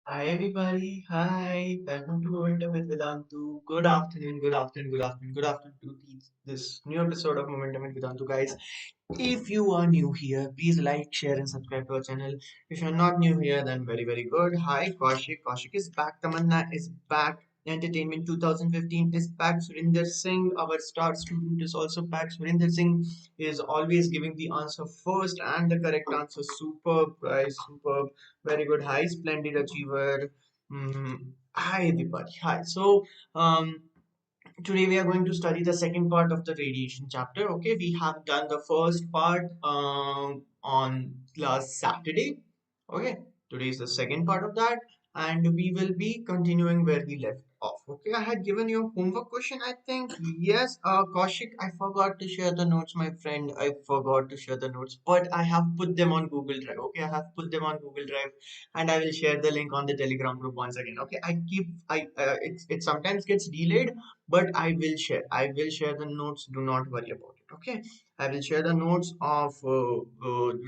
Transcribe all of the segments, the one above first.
Hi everybody, hi, welcome to Momentum with Vedantu. Good afternoon, good afternoon, good afternoon, good afternoon to this new episode of Momentum with Vedantu, guys. If you are new here, please like, share, and subscribe to our channel. If you're not new here, then very good. Hi, Kaushik. Kaushik is back. Tamanna is back. Entertainment 2015 is back. Surinder Singh, our star student, is also back. Surinder Singh is always giving the answer first and the correct answer. Superb, guys. Superb. Very good. Hi, splendid achiever. Hi, everybody. Hi. Um, Today we are going to study the second part of the radiation chapter. Okay, we have done the first part on last Saturday. Okay, today is the second part of that, and we will be continuing where we left off. Okay, I had given you a homework question, I think. Yes, Kaushik, I forgot to share the notes, my friend. I forgot to share the notes, but I have put them on Google Drive. Okay, I have put them on Google Drive, and I will share the link on the Telegram group once again. Okay, it sometimes gets delayed, but I will share the notes. Do not worry about it. Okay, I will share the notes of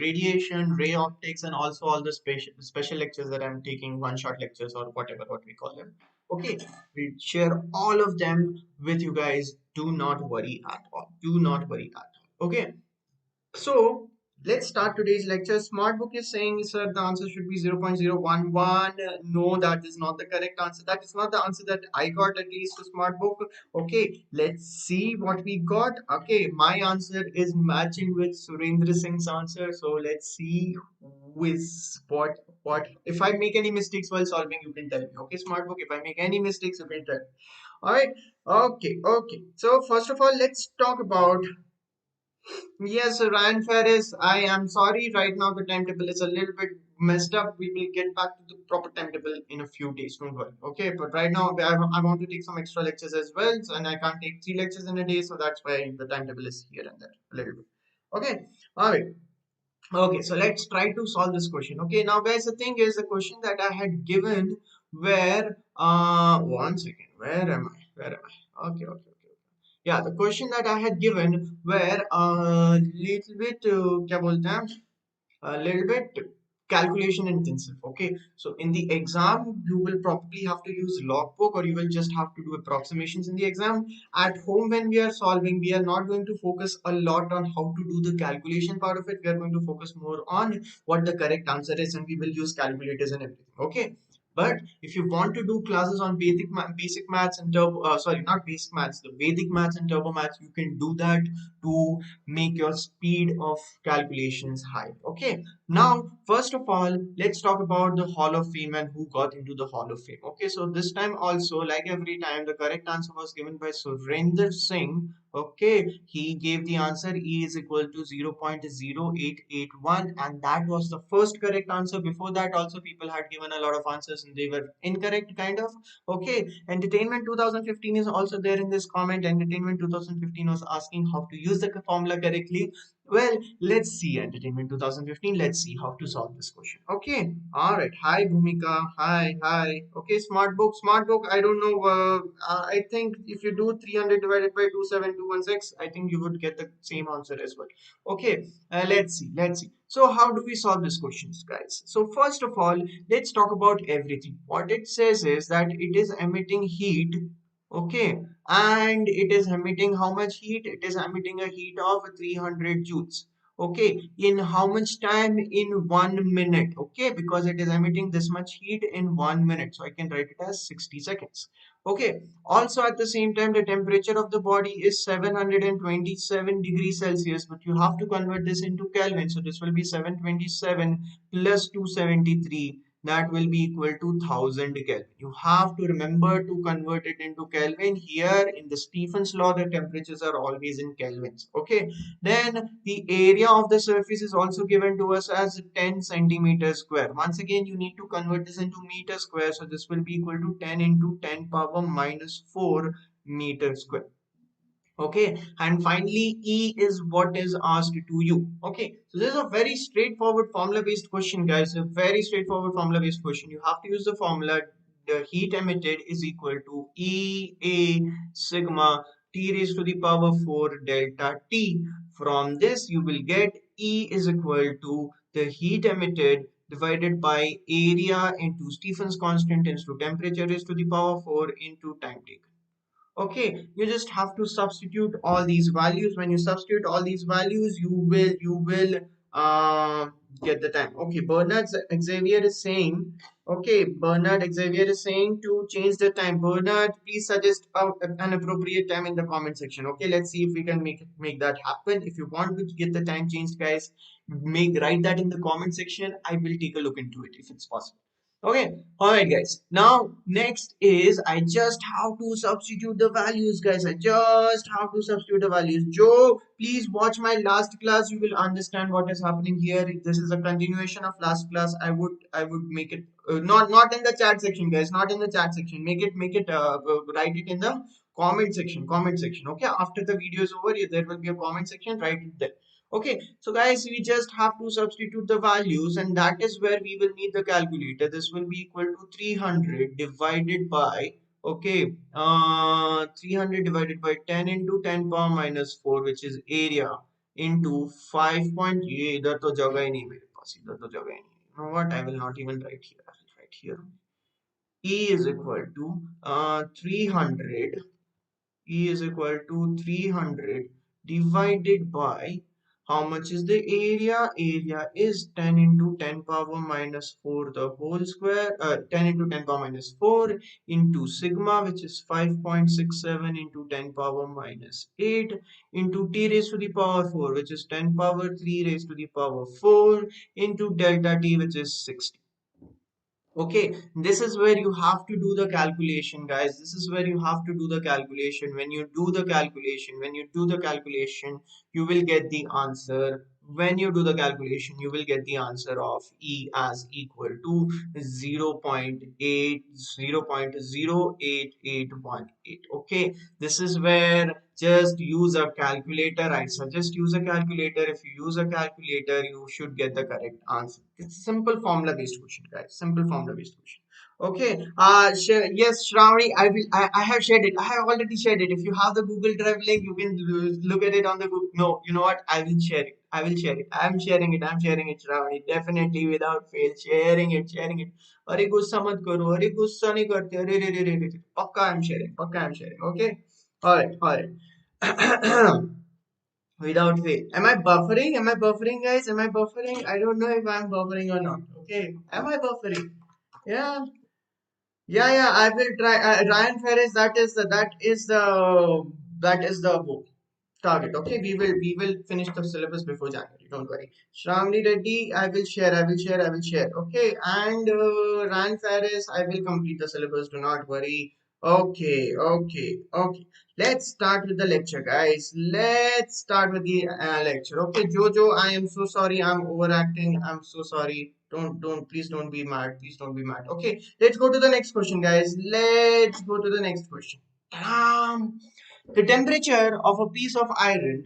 radiation, ray optics, and also all the special lectures that I'm taking, one shot lectures or whatever what we call them. Okay, we share all of them with you guys. Do not worry at all. Do not worry at all. Okay, so let's start today's lecture. Smart book is saying, sir, the answer should be 0.011. No, that is not the correct answer. That is not the answer that I got, at least to smart book. Okay, let's see what we got. Okay, my answer is matching with Surendra Singh's answer. So let's see who is what. If I make any mistakes while solving, you can tell me. Okay, smart book. If I make any mistakes, you can tell me. All right. Okay. So first of all, let's talk about. Yes, Ryan Ferris, I am sorry. Right now, the timetable is a little bit messed up. We will get back to the proper timetable in a few days. Don't worry. Okay, but right now, I want to take some extra lectures as well, and I can't take 3 lectures in a day, so that's why the timetable is here and there a little bit. Okay, all right. Okay, so let's try to solve this question. Okay, now, guys, the thing is, the question that I had given where, one second, where am I? Where am I? Okay. Yeah, the question that I had given were a little bit, क्या बोलते हैं, a little bit calculation intensive. Okay, so in the exam, you will probably have to use logbook or you will just have to do approximations in the exam. At home, when we are solving, we are not going to focus a lot on how to do the calculation part of it. We are going to focus more on what the correct answer is, and we will use calculators and everything. Okay. But if you want to do classes on basic maths and sorry, not basic maths, the Vedic maths and turbo maths, you can do that to make your speed of calculations high. Okay, now first of all, let's talk about the Hall of Fame and who got into the Hall of Fame. Okay, so this time also, like every time, the correct answer was given by Surinder Singh. Okay, he gave the answer E is equal to 0.0881, and that was the first correct answer. Before that, also people had given a lot of answers and they were incorrect, kind of. Okay, Entertainment 2015 is also there in this comment. Entertainment 2015 was asking how to use the formula correctly. Well, let's see, Entertainment 2015. Let's see how to solve this question. Okay. All right. Hi, Bhumika. Hi. Okay, smart book. Smart book. I don't know. I think if you do 300 divided by 27216, I think you would get the same answer as well. Okay. Let's see. So, how do we solve these questions, guys? So, first of all, let's talk about everything. What it says is that it is emitting heat. Okay, and it is emitting how much heat? It is emitting a heat of 300 joules. Okay, in how much time? In 1 minute. Okay, because it is emitting this much heat in 1 minute, so I can write it as 60 seconds. Okay, also at the same time, the temperature of the body is 727 degrees Celsius, but you have to convert this into Kelvin, so this will be 727 plus 273, that will be equal to 1000 Kelvin. You have to remember to convert it into Kelvin. Here in the Stephen's law, the temperatures are always in Kelvins. Okay. Then the area of the surface is also given to us as 10 centimeters square. Once again, you need to convert this into meter square. So this will be equal to 10 into 10 power minus 4 meter square. Okay, and finally E is what is asked to you. Okay, so this is a very straightforward formula based question, guys. A very straightforward formula based question. You have to use the formula. The heat emitted is equal to E A sigma T raised to the power 4 delta T. From this you will get E is equal to the heat emitted divided by area into Stephen's constant into temperature raised to the power 4 into time taken. Okay, you just have to substitute all these values. When you substitute all these values, you will uh, get the time. Okay, Bernard Xavier is saying to change the time. Bernard, please suggest an appropriate time in the comment section. Okay, let's see if we can make that happen. If you want to get the time changed, guys, write that in the comment section. I will take a look into it if it's possible. Okay, alright guys. Now next is I just have to substitute the values, guys. I just have to substitute the values. Joe, please watch my last class. You will understand what is happening here. This is a continuation of last class. I would make it not in the chat section, guys. Not in the chat section. Make it write it in the comment section. Comment section. Okay. After the video is over, there will be a comment section. Write it there. Okay, so guys, we just have to substitute the values, and that is where we will need the calculator. This will be equal to 300 divided by, okay, 300 divided by 10 into 10 power minus 4, which is area, into 5 point, ये इधर तो जगह ही नहीं मेरे पास, इधर तो जगह ही नहीं. You know what, I will not even write here. I will write here. E is equal to 300. E is equal to 300 divided by how much is the area? Area is 10 into 10 power minus 4 the whole square, 10 into 10 power minus 4 into sigma, which is 5.67 into 10 power minus 8 into t raised to the power 4, which is 10 power 3 raised to the power 4 into delta t, which is 60. Okay, this is where you have to do the calculation, guys. This is where you have to do the calculation. When you do the calculation, you will get the answer. When you do the calculation, you will get the answer of E as equal to 0.08818. Okay, this is where just use a calculator. I suggest use a calculator. If you use a calculator, you should get the correct answer. It's a simple formula based question, guys. Simple formula based question. Okay. Yes, Shravani, I have shared it. I have already shared it. If you have the Google Drive link, you can look at it on the Google. No, you know what? I will share it. I will share it. I'm sharing it. I'm sharing it, Shravani. Definitely without fail. Sharing it. Sharing it. अरे गुस्सा मत करो. अरे गुस्सा नहीं करते. अरे रे रे रे रे. पक्का I'm sharing. पक्का I'm sharing. Okay. All right. All right. Without fail. Am I buffering? Am I buffering, guys? Am I buffering? I don't know if I'm buffering or not. Okay. Am I buffering? Yeah. Yeah, yeah. I will try. Ryan Ferris. That is the target. Okay, we will finish the syllabus before January. Don't worry. Shravani Reddy, I will share. Okay, and Ryan Faris, I will complete the syllabus. Do not worry. Okay. Let's start with the lecture, guys. Let's start with the lecture. Okay, Jojo, I am so sorry. I'm overacting. I'm so sorry. Please don't be mad. Please don't be mad. Okay, let's go to the next question, guys. Let's go to the next question. The temperature of a piece of iron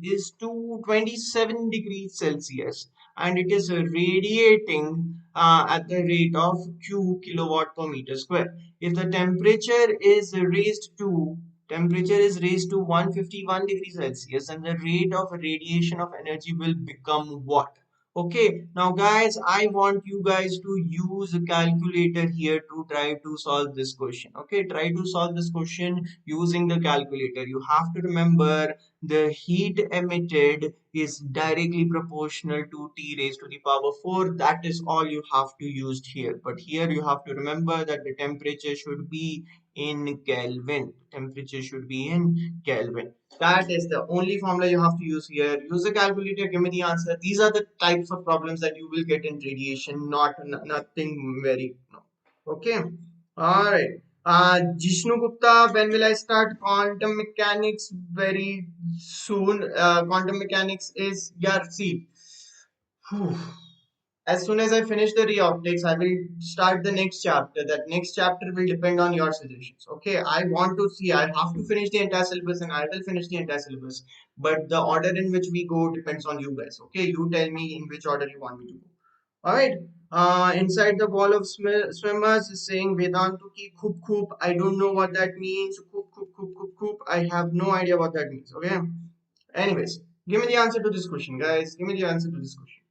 is 227 degrees Celsius, and it is radiating at the rate of Q kilowatt per meter square. If the temperature is raised to 151 degrees Celsius, and the rate of radiation of energy will become what? Okay, now guys, I want you guys to use a calculator here to try to solve this question. Okay, try to solve this question using the calculator. You have to remember the heat emitted is directly proportional to T raised to the power 4. That is all you have to use here. But here you have to remember that the temperature should be in Kelvin. Temperature should be in Kelvin. That is the only formula you have to use here. Use a calculator, give me the answer. These are the types of problems that you will get in radiation, nothing very. No. Okay. All right. Jishnu Gupta, when will I start quantum mechanics? Very soon. Quantum mechanics is, yeah, see. Whew. As soon as I finish the reoptics, I will start the next chapter. That next chapter will depend on your suggestions. Okay, I want to see, I have to finish the entire syllabus and I will finish the entire syllabus. But the order in which we go depends on you guys. Okay, you tell me in which order you want me to go. Alright, inside the wall of swimmers is saying Vedantu ki khoop khoop. I don't know what that means. Khoop khoop khoop khoop khoop. I have no idea what that means. Okay, anyways, give me the answer to this question, guys. Give me the answer to this question.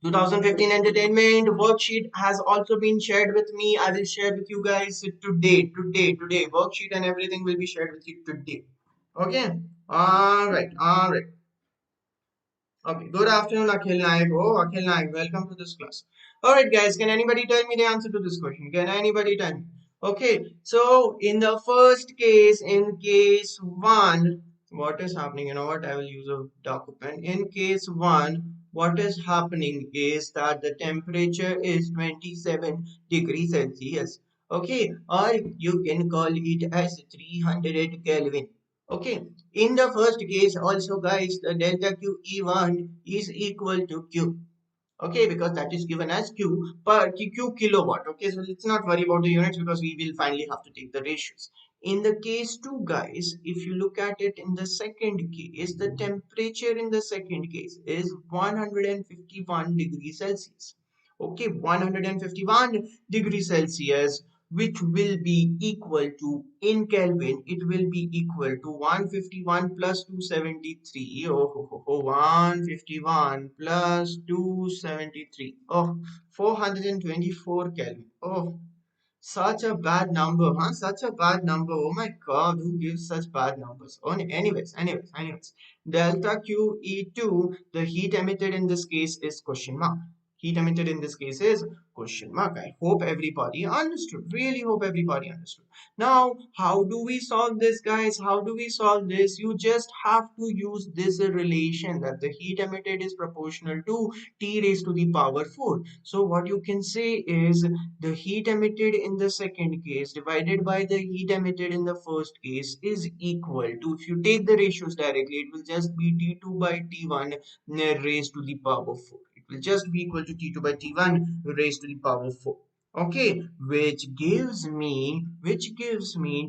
2015 entertainment worksheet has also been shared with me. I will share with you guys today. Worksheet and everything will be shared with you today. Okay. All right. Okay, good afternoon, Akhil Naik. Oh, Akhil Naik, welcome to this class. All right, guys, can anybody tell me the answer to this question? Can anybody tell me? Okay, so in the first case, in case one, what is happening? You know what? I will use a darker pen. In case one, what is happening is that the temperature is 27 degrees Celsius. Okay, or you can call it as 300 Kelvin. Okay, in the first case also guys, the delta Q E1 is equal to Q. Okay, because that is given as Q per Q kilowatt. Okay, so let's not worry about the units because we will finally have to take the ratios. In the case 2 guys, if you look at it in the second case, the temperature in the second case is 151 degrees Celsius. Okay, 151 degrees Celsius, which will be equal to, in Kelvin, it will be equal to 151 plus 273. Oh, 151 plus 273. Oh, 424 Kelvin. Oh, such a bad number, huh? Such a bad number. Oh my God, who gives such bad numbers? Oh, anyways. Delta QE2, the heat emitted in this case is question mark. Heat emitted in this case is question mark. I hope everybody understood. Really hope everybody understood. Now, how do we solve this, guys? How do we solve this? You just have to use this relation that the heat emitted is proportional to T raised to the power 4. So what you can say is the heat emitted in the second case divided by the heat emitted in the first case is equal to, if you take the ratios directly, it will just be T2 by T1 raised to the power 4. It will just be equal to T2 by T1 raised to the power 4. Okay, which gives me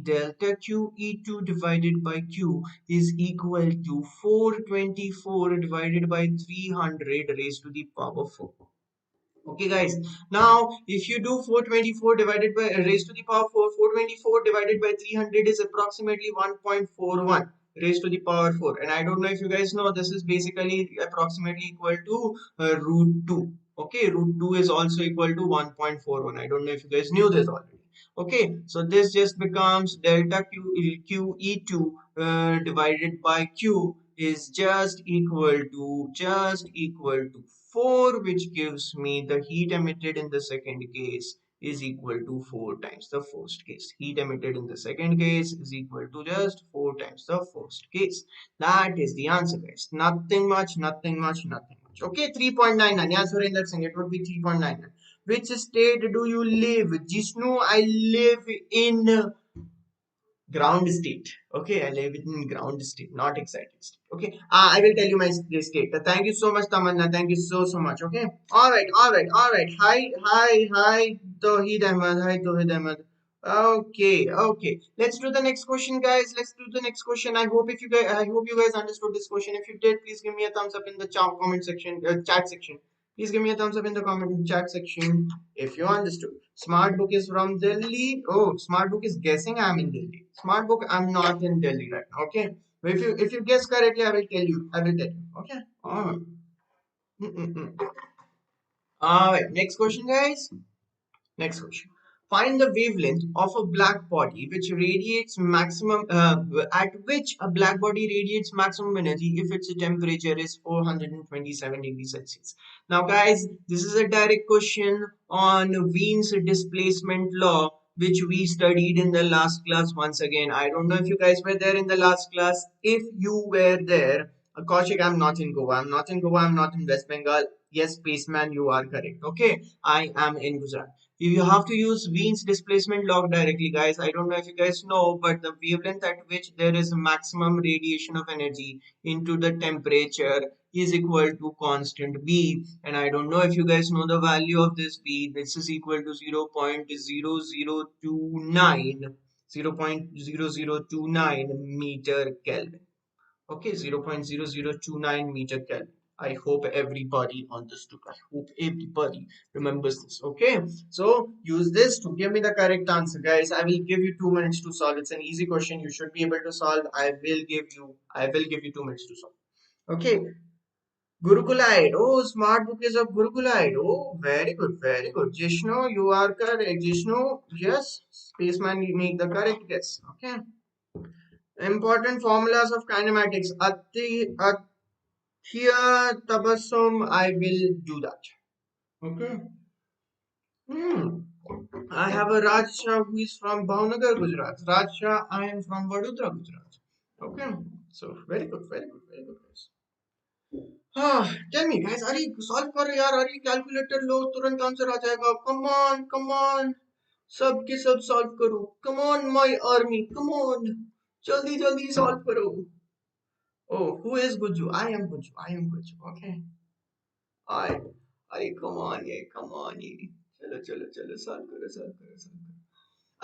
delta QE2 divided by Q is equal to 424 divided by 300 raised to the power 4. Okay, guys. Now, if you do 424 divided by raised to the power 4, 424 divided by 300 is approximately 1.41 raised to the power 4. And I don't know if you guys know, this is basically approximately equal to root 2. Okay, root 2 is also equal to 1.41. I don't know if you guys knew this already. Okay, so this just becomes delta QE2 divided by Q is just equal to 4, which gives me the heat emitted in the second case is equal to 4 times the first case. Heat emitted in the second case is equal to just 4 times the first case. That is the answer, guys. Nothing much, nothing much, nothing much. Okay, 3.99. Yeah, Surinder Singh, it would be 3.99. Which state do you live? Jisnu, I live in ground state. Okay, I live in ground state, not excited state. Okay, I will tell you my state. Thank you so much, Tamanna. Thank you so much. Okay, all right. Hi, Tohid Ahmed. Hi, Tohid Ahmed. Okay. Let's do the next question, guys. Let's do the next question. I hope you guys understood this question. If you did, please give me a thumbs up in the comment section, chat section. Please give me a thumbs up in the comment chat section if you understood. Smart book is from Delhi. Oh, smart book is guessing I'm in Delhi. Smart book, I'm not in Delhi right now. Okay. If you guess correctly, I will tell you. I will tell you. Okay. All right. Next question, guys. Next question. Find the wavelength of a black body which radiates maximum at which a black body radiates maximum energy if its temperature is 427 degrees Celsius. Now, guys, this is a direct question on Wien's displacement law, which we studied in the last class. Once again, I don't know if you guys were there in the last class. If you were there, Kaushik, I'm not in Goa. I'm not in Goa. I'm not in West Bengal. Yes, spaceman, you are correct. Okay, I am in Gujarat. You have to use Wien's displacement law directly, guys. I don't know if you guys know, but the wavelength at which there is maximum radiation of energy into the temperature is equal to constant B. And I don't know if you guys know the value of this B. This is equal to 0.0029 meter Kelvin. Okay, 0.0029 meter Kelvin. I hope everybody understood. I hope everybody remembers this. Okay, so use this to give me the correct answer, guys. I will give you 2 minutes to solve. It's an easy question. You should be able to solve. I will give you 2 minutes to solve. Okay, Gurukulite. Oh, smart book is of Gurukulite. Oh, very good, very good. Jishnu, you are correct. Jishnu, yes. Spaceman, you make the correct guess. Okay. Important formulas of kinematics. Here, Tabassum, I will do that. Okay. Hmm. I have a Rajshah who is from Bhavnagar, Gujarat. Rajshah, I am from Vadodara, Gujarat. Okay. So, very good, very good, very good, guys. Tell me, guys, अरे solve करो यार, अरे calculator लो, तुरंत answer आ जाएगा. Come on, सब के सब solve करो. Come on my army, come on, जल्दी जल्दी सॉल्व करो. Oh, who is Guju? I am Guju. I am Guju. Okay. I. अरे कम ऑन ये. चलो चलो चलो सॉल्व करो सॉल्व करो सॉल्व करो.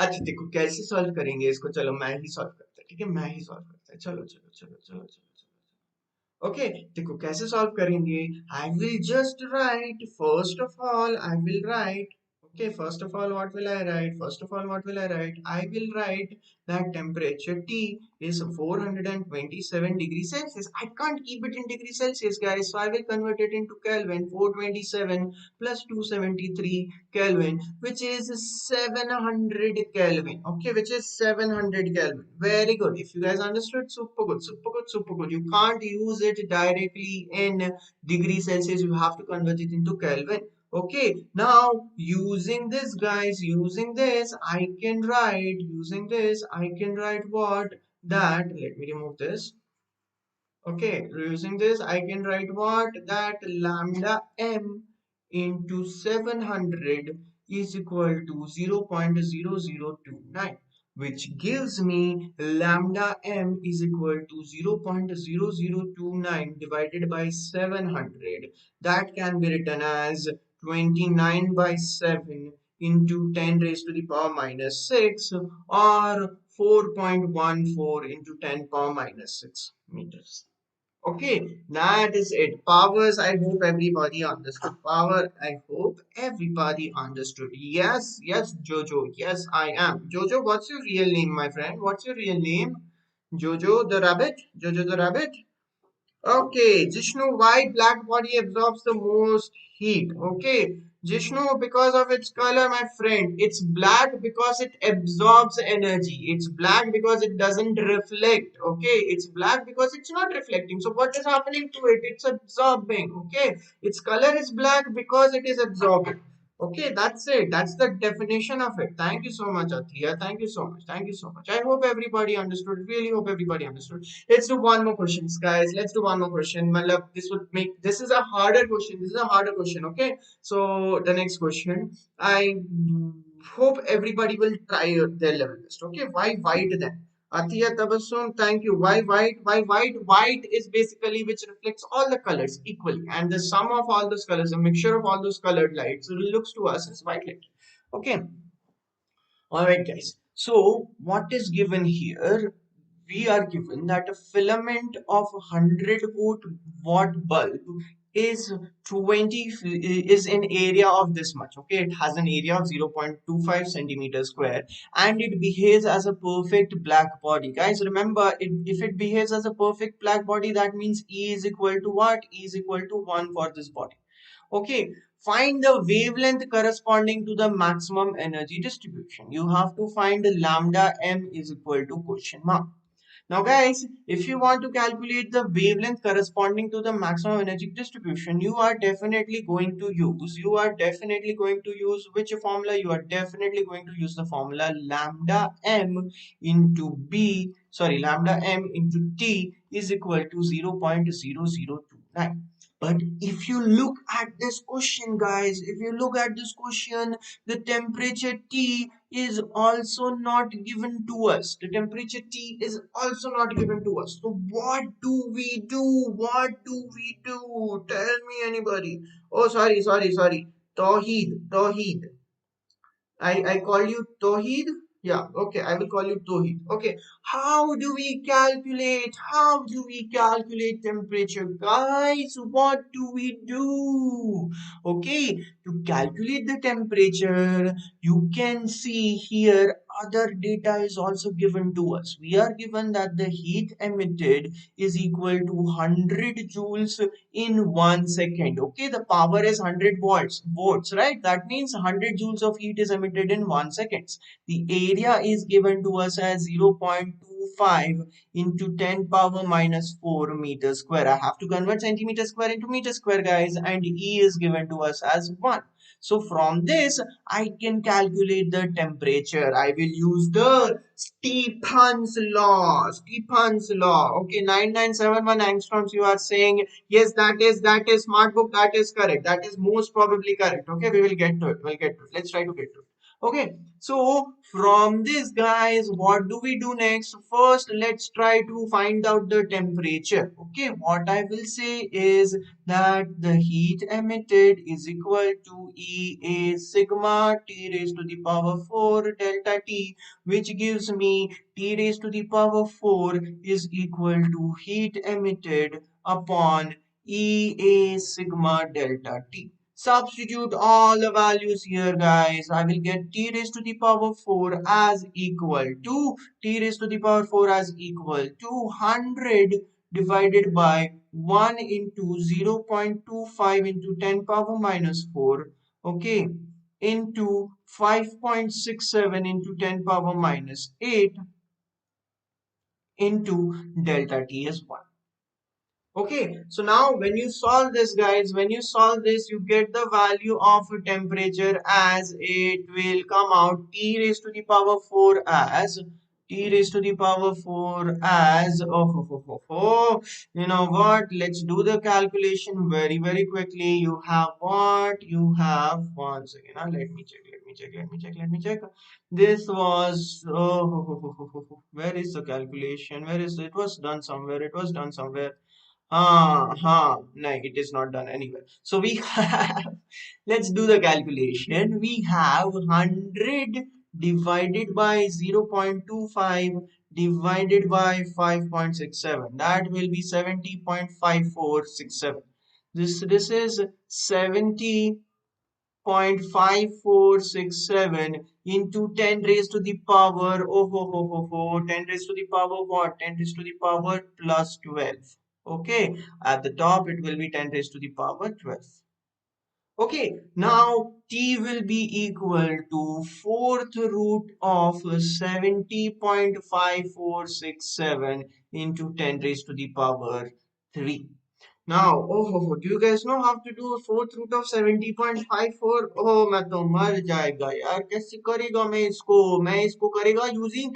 अच्छा देखो कैसे सॉल्व करेंगे इसको. चलो मैं ही सॉल्व करता है. ठीक है मैं ही सॉल्व करता है. चलो चलो चलो चलो चलो. Okay, देखो कैसे सॉल्व करेंगे. I will just write first of all. I will write. Okay, first of all, what will I write? First of all, what will I write? I will write that temperature T is 427 degrees Celsius. I can't keep it in degrees Celsius, guys. So I will convert it into Kelvin. 427 plus 273 Kelvin, which is 700 Kelvin. Okay, which is 700 Kelvin. Very good. If you guys understood, super good, super good, super good. You can't use it directly in degrees Celsius. You have to convert it into Kelvin. Okay, now using this, guys, using this, I can write what? That, let me remove this. Okay, using this, I can write what? That lambda m into 700 is equal to 0.0029, which gives me lambda m is equal to 0.0029 divided by 700. That can be written as 29 by 7 into 10 raised to the power minus 6, or 4.14 into 10 power minus 6 meters. Okay, that is it. Powers, I hope everybody understood. Power, I hope everybody understood. Yes, yes, Jojo. Yes, I am. Jojo, what's your real name, my friend? What's your real name? Jojo the rabbit? Jojo the rabbit? Okay, Jishnu, why black body absorbs the most heat? Okay, Jishnu, because of its color, my friend. It's black because it absorbs energy. It's black because it doesn't reflect. Okay, it's black because it's not reflecting. So what is happening to it? It's absorbing. Okay, its color is black because it is absorbing. Okay, that's it. That's the definition of it. Thank you so much, Athia. Thank you so much. Thank you so much. I hope everybody understood. Really hope everybody understood. Let's do one more question, guys. Let's do one more question. Malab, this is a harder question. This is a harder question. Okay. So the next question, I hope everybody will try their level best. Okay. Why white then? Atiya Tabassum, thank you. Why white? Why white? White is basically which reflects all the colors equally, and the sum of all those colors, a mixture of all those colored lights, looks to us as white light. Okay. All right, guys. So, what is given here? We are given that a filament of 100 watt bulb is 20 is in area of this much. Okay, it has an area of 0.25 centimeter square, and it behaves as a perfect black body. Guys, remember, if it behaves as a perfect black body, that means E is equal to what? E is equal to 1 for this body. Okay, find the wavelength corresponding to the maximum energy distribution. You have to find lambda m is equal to question mark. Now guys, if you want to calculate the wavelength corresponding to the maximum energy distribution, you are definitely going to use which formula? You are definitely going to use the formula lambda m into T is equal to 0.0029. But if you look at this question, guys, if you look at this question, the temperature T is also not given to us. The temperature T is also not given to us. So what do we do? What do we do? Tell me anybody. Oh, sorry. Tawheed. I call you Tawheed. Yeah, okay, I will call you Tawheed. Okay, how do we calculate? How do we calculate temperature? Guys, what do we do? Okay, to calculate the temperature, you can see here other data is also given to us. We are given that the heat emitted is equal to 100 joules in 1 second. Okay, the power is 100 volts, right? That means 100 joules of heat is emitted in 1 second. The area is given to us as 0.25 into 10 power minus 4 meters square. I have to convert centimeter square into meter square, guys, and E is given to us as 1. So from this, I can calculate the temperature. I will use the Stephen's law. Stephen's law. Okay, 9971 angstroms. You are saying yes. That is smart book. That is correct. That is most probably correct. Okay, we will get to it. We'll get to it. Let's try to get to it. Okay, so from this, guys, what do we do next? First, let's try to find out the temperature. Okay, what I will say is that the heat emitted is equal to EA sigma T raised to the power 4 delta T, which gives me T raised to the power 4 is equal to heat emitted upon EA sigma delta T. Substitute all the values here, guys. I will get T raised to the power 4 as equal to T raised to the power 4 as equal to 100 divided by 1 into 0.25 into 10 power minus 4, okay, into 5.67 into 10 power minus 8 into delta T is 1. Okay, so now when you solve this, guys, when you solve this, you get the value of temperature as it will come out T raised to the power 4 as T raised to the power 4 as you know what? Let's do the calculation very quickly. You have what? You have one second. Let me check. Let me check. This was where is the calculation? Where is it? Was done somewhere. It was done somewhere. No, it is not done anywhere. So we have, let's do the calculation. We have 100 divided by 0.25 divided by 5.67. That will be 70.5467. This is 70.5467 into 10 raised to the power, 10 raised to the power what? 10 raised to the power plus 12. Okay, at the top it will be 10 raised to the power 12. Okay, now T will be equal to fourth root of 70.5467 into 10 raised to the power 3. Now, do you guys know how to do fourth root of 70.54? मैं तो मर जाएगा यार कैसे करेगा मैं इसको करेगा using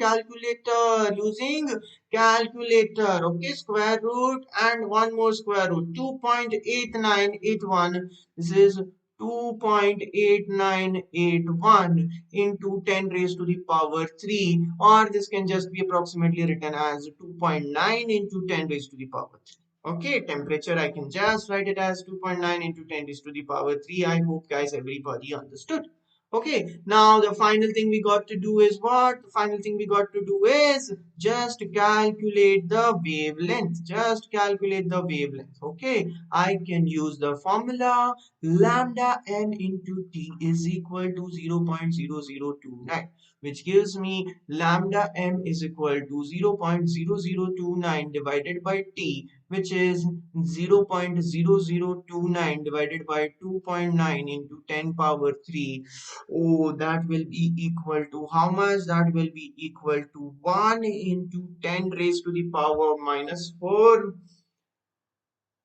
calculator. Okay, square root and one more square root, 2.8981. This is 2.8981 into 10 raised to the power 3, or this can just be approximately written as 2.9 into 10 raised to the power 3. Okay, temperature I can just write it as 2.9 into 10 raised to the power 3. I hope guys everybody understood. Okay, now the final thing we got to do is what? The final thing we got to do is just calculate the wavelength. Just calculate the wavelength. Okay, I can use the formula lambda m into t is equal to 0.0029, which gives me lambda m is equal to 0.0029 divided by t, which is 0.0029 divided by 2.9 into 10 power 3. Oh, that will be equal to how much? That will be equal to 1 into 10 raised to the power minus 4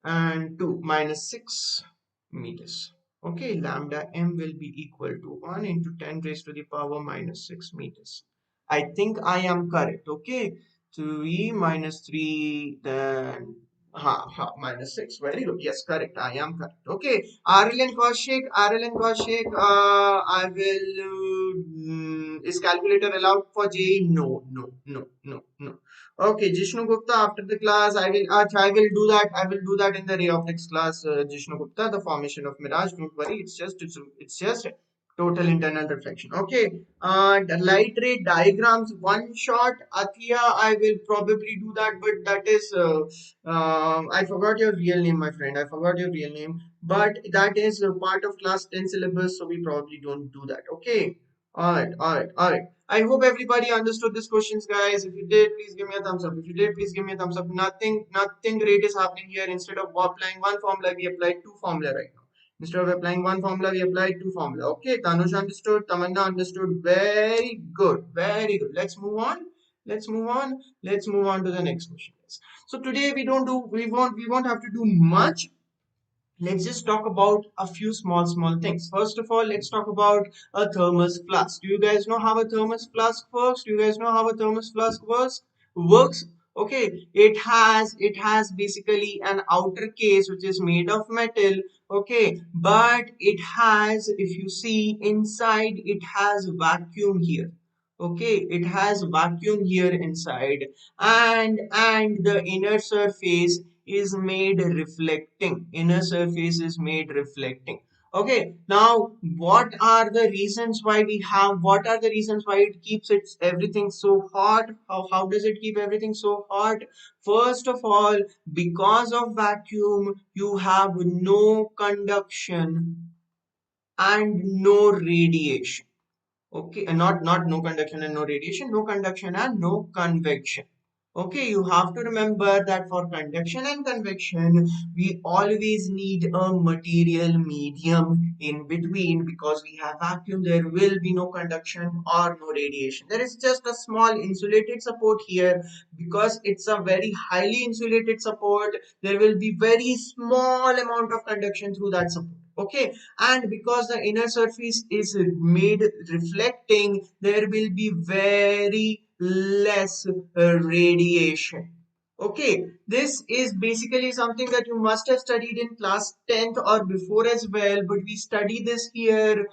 and 2 minus 6 meters. Okay, lambda m will be equal to 1 into 10 raised to the power minus 6 meters. I think I am correct. Okay, 3 minus 3, then minus 6. Very good. Yes, correct. I am correct. Okay, RL and Kaushik, I will. Is calculator allowed for JEE? No. Okay, Jishnu Gupta, after the class, I will do that. I will do that in the ray optics class, Jishnu Gupta, the formation of mirage. Don't worry, it's just total internal reflection. Okay, the light ray diagrams, one shot. Athia, I will probably do that, but that is, I forgot your real name, my friend. I forgot your real name, but that is a part of class 10 syllabus, so we probably don't do that. Okay. All right. I hope everybody understood these questions, guys. If you did, please give me a thumbs up. If you did, please give me a thumbs up. Nothing great is happening here. Instead of applying one formula, we applied two formula right now. Instead of applying one formula, we applied two formula. Okay, Tanush understood, Tamanna understood. Very good, very good. Let's move on. Let's move on. Let's move on to the next question, guys. So today we won't have to do much. Let's just talk about a few small things. First of all, let's talk about a thermos flask. Do you guys know how a thermos flask works? Do you guys know how a thermos flask works? Okay, it has basically an outer case which is made of metal. Okay, but it has, if you see inside, it has vacuum here. Okay, it has vacuum here inside, and the inner surface is made reflecting. Inner surface is made reflecting. Okay, now what are the reasons why it keeps everything so hot? How does it keep everything so hot? First of all, because of vacuum, you have no conduction and no radiation. Okay, and not no conduction and no radiation, no conduction and no convection. Okay, you have to remember that for conduction and convection, we always need a material medium in between. Because we have vacuum, there will be no conduction or no radiation. There is just a small insulated support here. Because it's a very highly insulated support, there will be very small amount of conduction through that support. Okay, and because the inner surface is made reflecting, there will be very less radiation. Okay, this is basically something that you must have studied in class 10th or before as well, but we study this here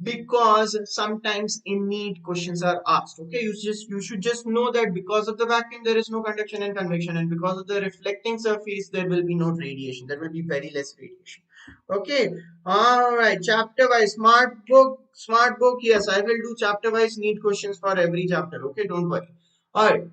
because sometimes in NEET questions are asked. Okay, you should just know that because of the vacuum there is no conduction and convection, and because of the reflecting surface there will be no radiation. There will be very less radiation. Okay, all right. Chapter wise, smart book. Yes, I will do chapter wise NEET questions for every chapter. Okay, don't worry. All right.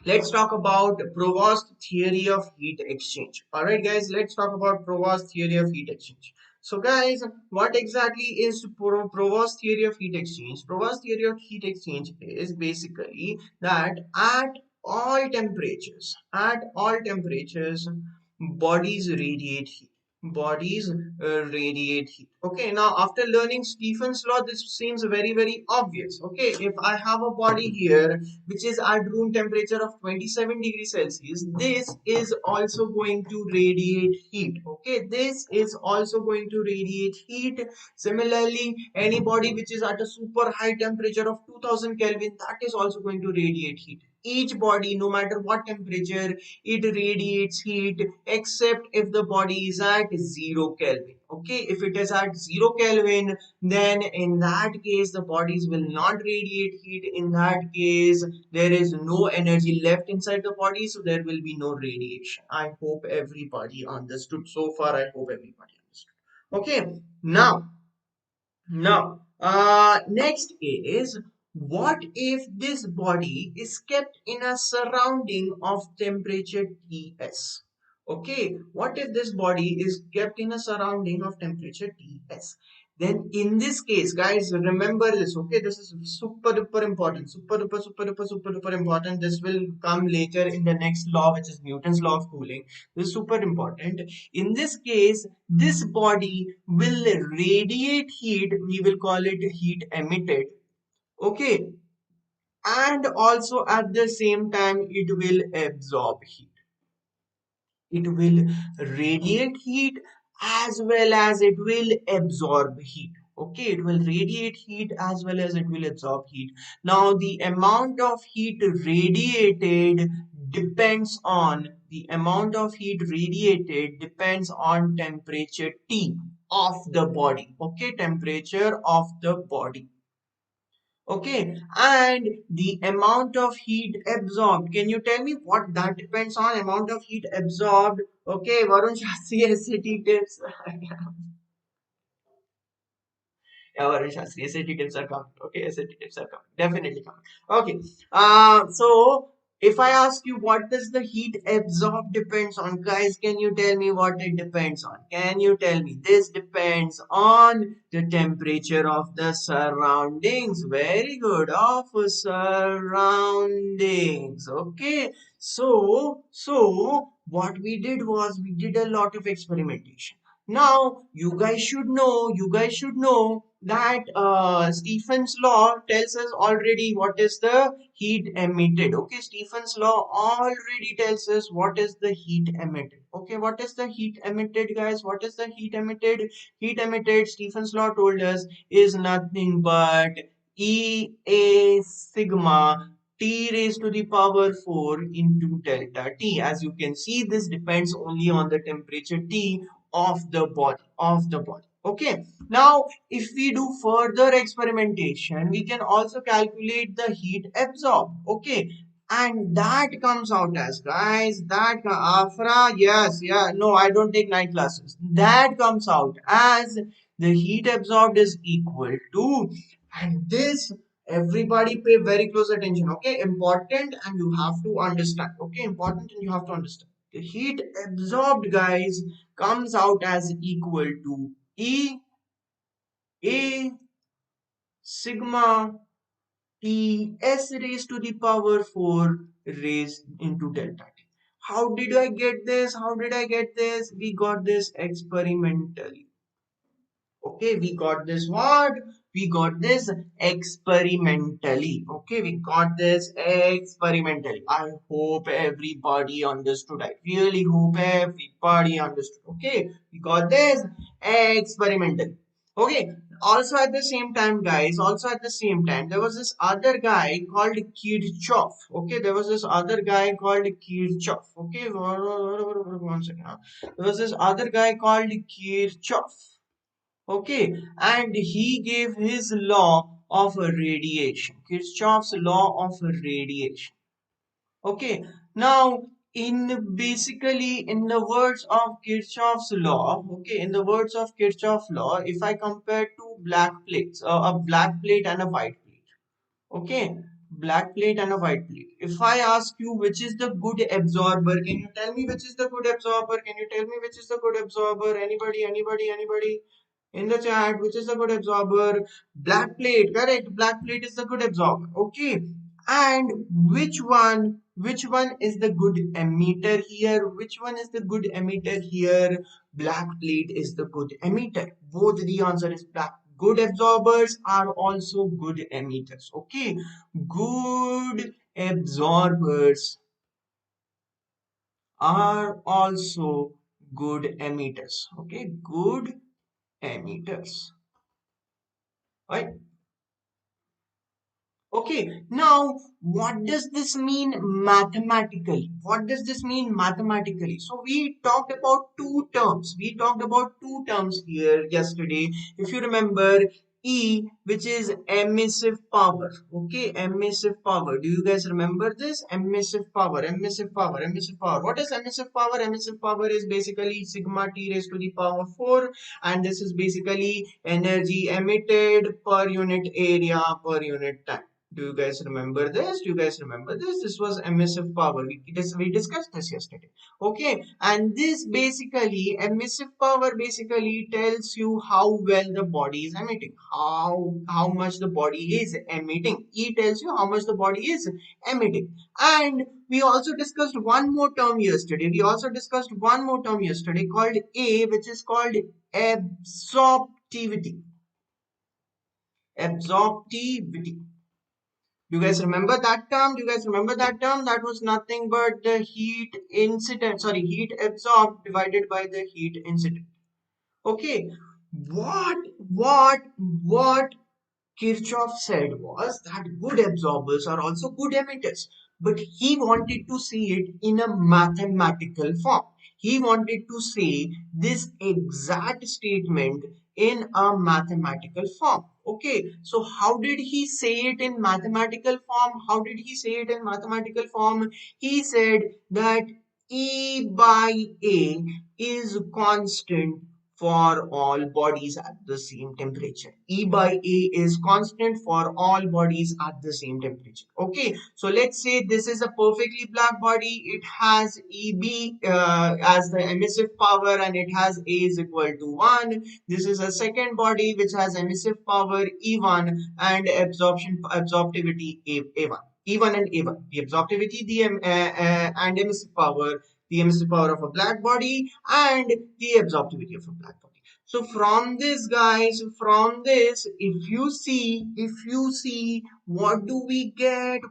Let's talk about Prevost theory of heat exchange. All right, guys, let's talk about Prevost theory of heat exchange. So, guys, what exactly is Prevost theory of heat exchange? Prevost theory of heat exchange is basically that at all temperatures, bodies radiate heat. Bodies radiate heat. Okay, now after learning Stephen's law, this seems very obvious. Okay, if I have a body here which is at room temperature of 27 degrees Celsius, this is also going to radiate heat. Okay, this is also going to radiate heat. Similarly, any body which is at a super high temperature of 2000 Kelvin, that is also going to radiate heat. Each body, no matter what temperature, it radiates heat except if the body is at 0 Kelvin. Okay, if it is at 0 Kelvin, then in that case the bodies will not radiate heat. In that case, there is no energy left inside the body, so there will be no radiation. I hope everybody understood so far. I hope everybody understood. Okay, now, next is, what if this body is kept in a surrounding of temperature Ts? Okay, what if this body is kept in a surrounding of temperature Ts? Then in this case, guys, remember this. Okay, this is super duper important. Super duper important. This will come later in the next law, which is Newton's law of cooling. This is super important. In this case, this body will radiate heat. We will call it heat emitted. Okay, and also at the same time it will absorb heat. It will radiate heat as well as it will absorb heat. Okay, it will radiate heat as well as it will absorb heat. Now the amount of heat radiated depends on temperature T of the body. Okay, temperature of the body. Okay, and the amount of heat absorbed. Can you tell me what that depends on? Amount of heat absorbed. Okay, Varun Shastri SAT tips. Yeah, Varun Shastri SAT tips are coming. Okay, SAT tips are coming. Definitely coming. Okay. So If I ask you what does the heat absorb depends on, guys, can you tell me what it depends on? Can you tell me? This depends on the temperature of the surroundings. Very good. Of surroundings. Okay. So what we did was we did a lot of experimentation. Now, you guys should know that Stephen's law tells us already what is the heat emitted. Okay, Stephen's law already tells us what is the heat emitted. Okay, what is the heat emitted, guys? What is the heat emitted? Heat emitted, Stephen's law told us, is nothing but E A sigma T raised to the power 4 into delta T. As you can see, this depends only on the temperature T of the body. Okay, now if we do further experimentation, we can also calculate the heat absorbed. Okay, and that comes out as, guys, Afra, yes, yeah, no, I don't take night classes. That comes out as the heat absorbed is equal to, and this, everybody pay very close attention. Okay, important, and you have to understand. Okay, important, and you have to understand. The heat absorbed, guys, comes out as equal to E A sigma T S raised to the power 4 raised into delta T. How did I get this? How did I get this? We got this experimentally. Okay, we got this what? We got this experimentally. Okay, we got this experimentally. I hope everybody understood. I really hope everybody understood. Okay, we got this experimentally. Okay, also at the same time, guys, also at the same time, there was this other guy called Kirchhoff. Okay, there was this other guy called Kirchhoff. Okay, one second. There was this other guy called Kirchhoff. Okay, and he gave his law of radiation, Kirchhoff's law of radiation. Okay, now in the words of Kirchhoff's law, okay, in the words of Kirchhoff's law, if I compare two black plates, a black plate and a white plate, okay, black plate and a white plate. If I ask you which is the good absorber, can you tell me which is the good absorber? Can you tell me which is the good absorber? Anybody? In the chat, which is the good absorber? Black plate, correct. Black plate is the good absorber. Okay. And which one is the good emitter here? Which one is the good emitter here? Black plate is the good emitter. Both the answer is black. Good absorbers are also good emitters. Okay. Good absorbers are also good emitters. Okay. Good emitters. Right? Okay, now what does this mean mathematically? What does this mean mathematically? So we talked about two terms. We talked about two terms here yesterday. If you remember, E, which is emissive power. Okay, emissive power. Do you guys remember this? Emissive power. What is emissive power? Emissive power is basically sigma T raised to the power 4, and this is basically energy emitted per unit area per unit time. Do you guys remember this? Do you guys remember this? This was emissive power. We discussed this yesterday. Okay, and this basically, emissive power basically tells you how well the body is emitting, how much the body is emitting. E tells you how much the body is emitting. And we also discussed one more term yesterday. We also discussed one more term yesterday called A, which is called absorptivity. Absorptivity. Do you guys remember that term? Do you guys remember that term? That was nothing but the heat absorbed divided by the heat incident. Okay. What Kirchhoff said was that good absorbers are also good emitters, but he wanted to see it in a mathematical form. He wanted to say this exact statement in a mathematical form. Okay, so how did he say it in mathematical form? How did he say it in mathematical form? He said that E by A is constant for all bodies at the same temperature. E by A is constant for all bodies at the same temperature. Okay, so let's say this is a perfectly black body. It has EB as the emissive power and it has A is equal to 1. This is a second body which has emissive power E1 and absorptivity A1. E1 and A1. The absorptivity and the emissive power of a black body and the absorptivity of a black body. So from this, guys, from this, if you see what do we get,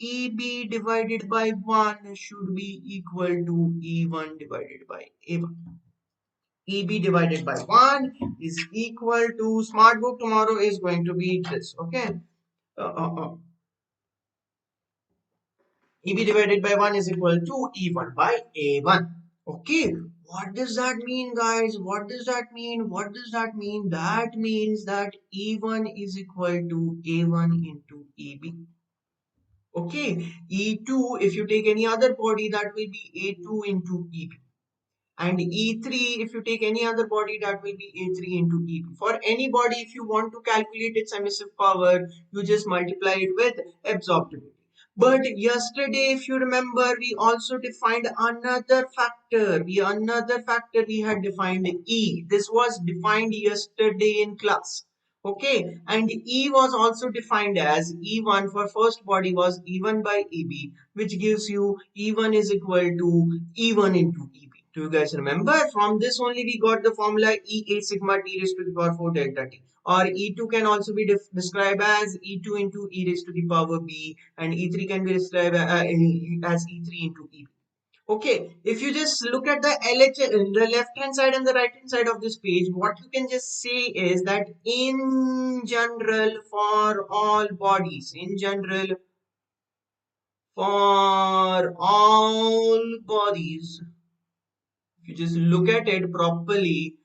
EB divided by 1 should be equal to E1 divided by A1. EB divided by 1 is equal to, smart book tomorrow is going to be this, okay. uh, uh, uh, EB divided by 1 is equal to E1 by A1. Okay, what does that mean, guys? What does that mean? What does that mean? That means that E1 is equal to A1 into EB. Okay, E2, if you take any other body, that will be A2 into EB. And E3, if you take any other body, that will be A3 into EB. For any body, if you want to calculate its emissive power, you just multiply it with absorptivity. But yesterday, if you remember, we also defined another factor. We had defined E. This was defined yesterday in class. Okay, and E was also defined as E1 for first body was E1 by EB, which gives you E1 is equal to E1 into EB. Do you guys remember? From this only we got the formula E8 sigma T raised to the power 4 delta T. Or E2 can also be described as E2 into E raised to the power B, and E3 can be described as E3 into EB. Okay, if you just look at the the left hand side and the right hand side of this page, what you can just say is that in general, for all bodies, for all bodies, if you just look at it properly,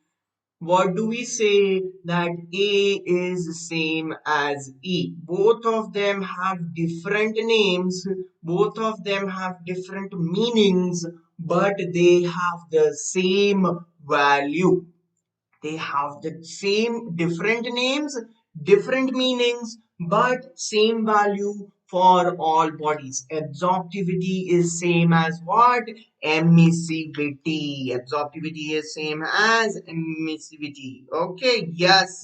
what do we say? That A is same as E. Both of them have different names, both of them have different meanings, but they have the same value. They have the same different names, different meanings, but same value for all bodies. Absorptivity is same as what? Emissivity. Absorptivity is same as emissivity. Okay, yes,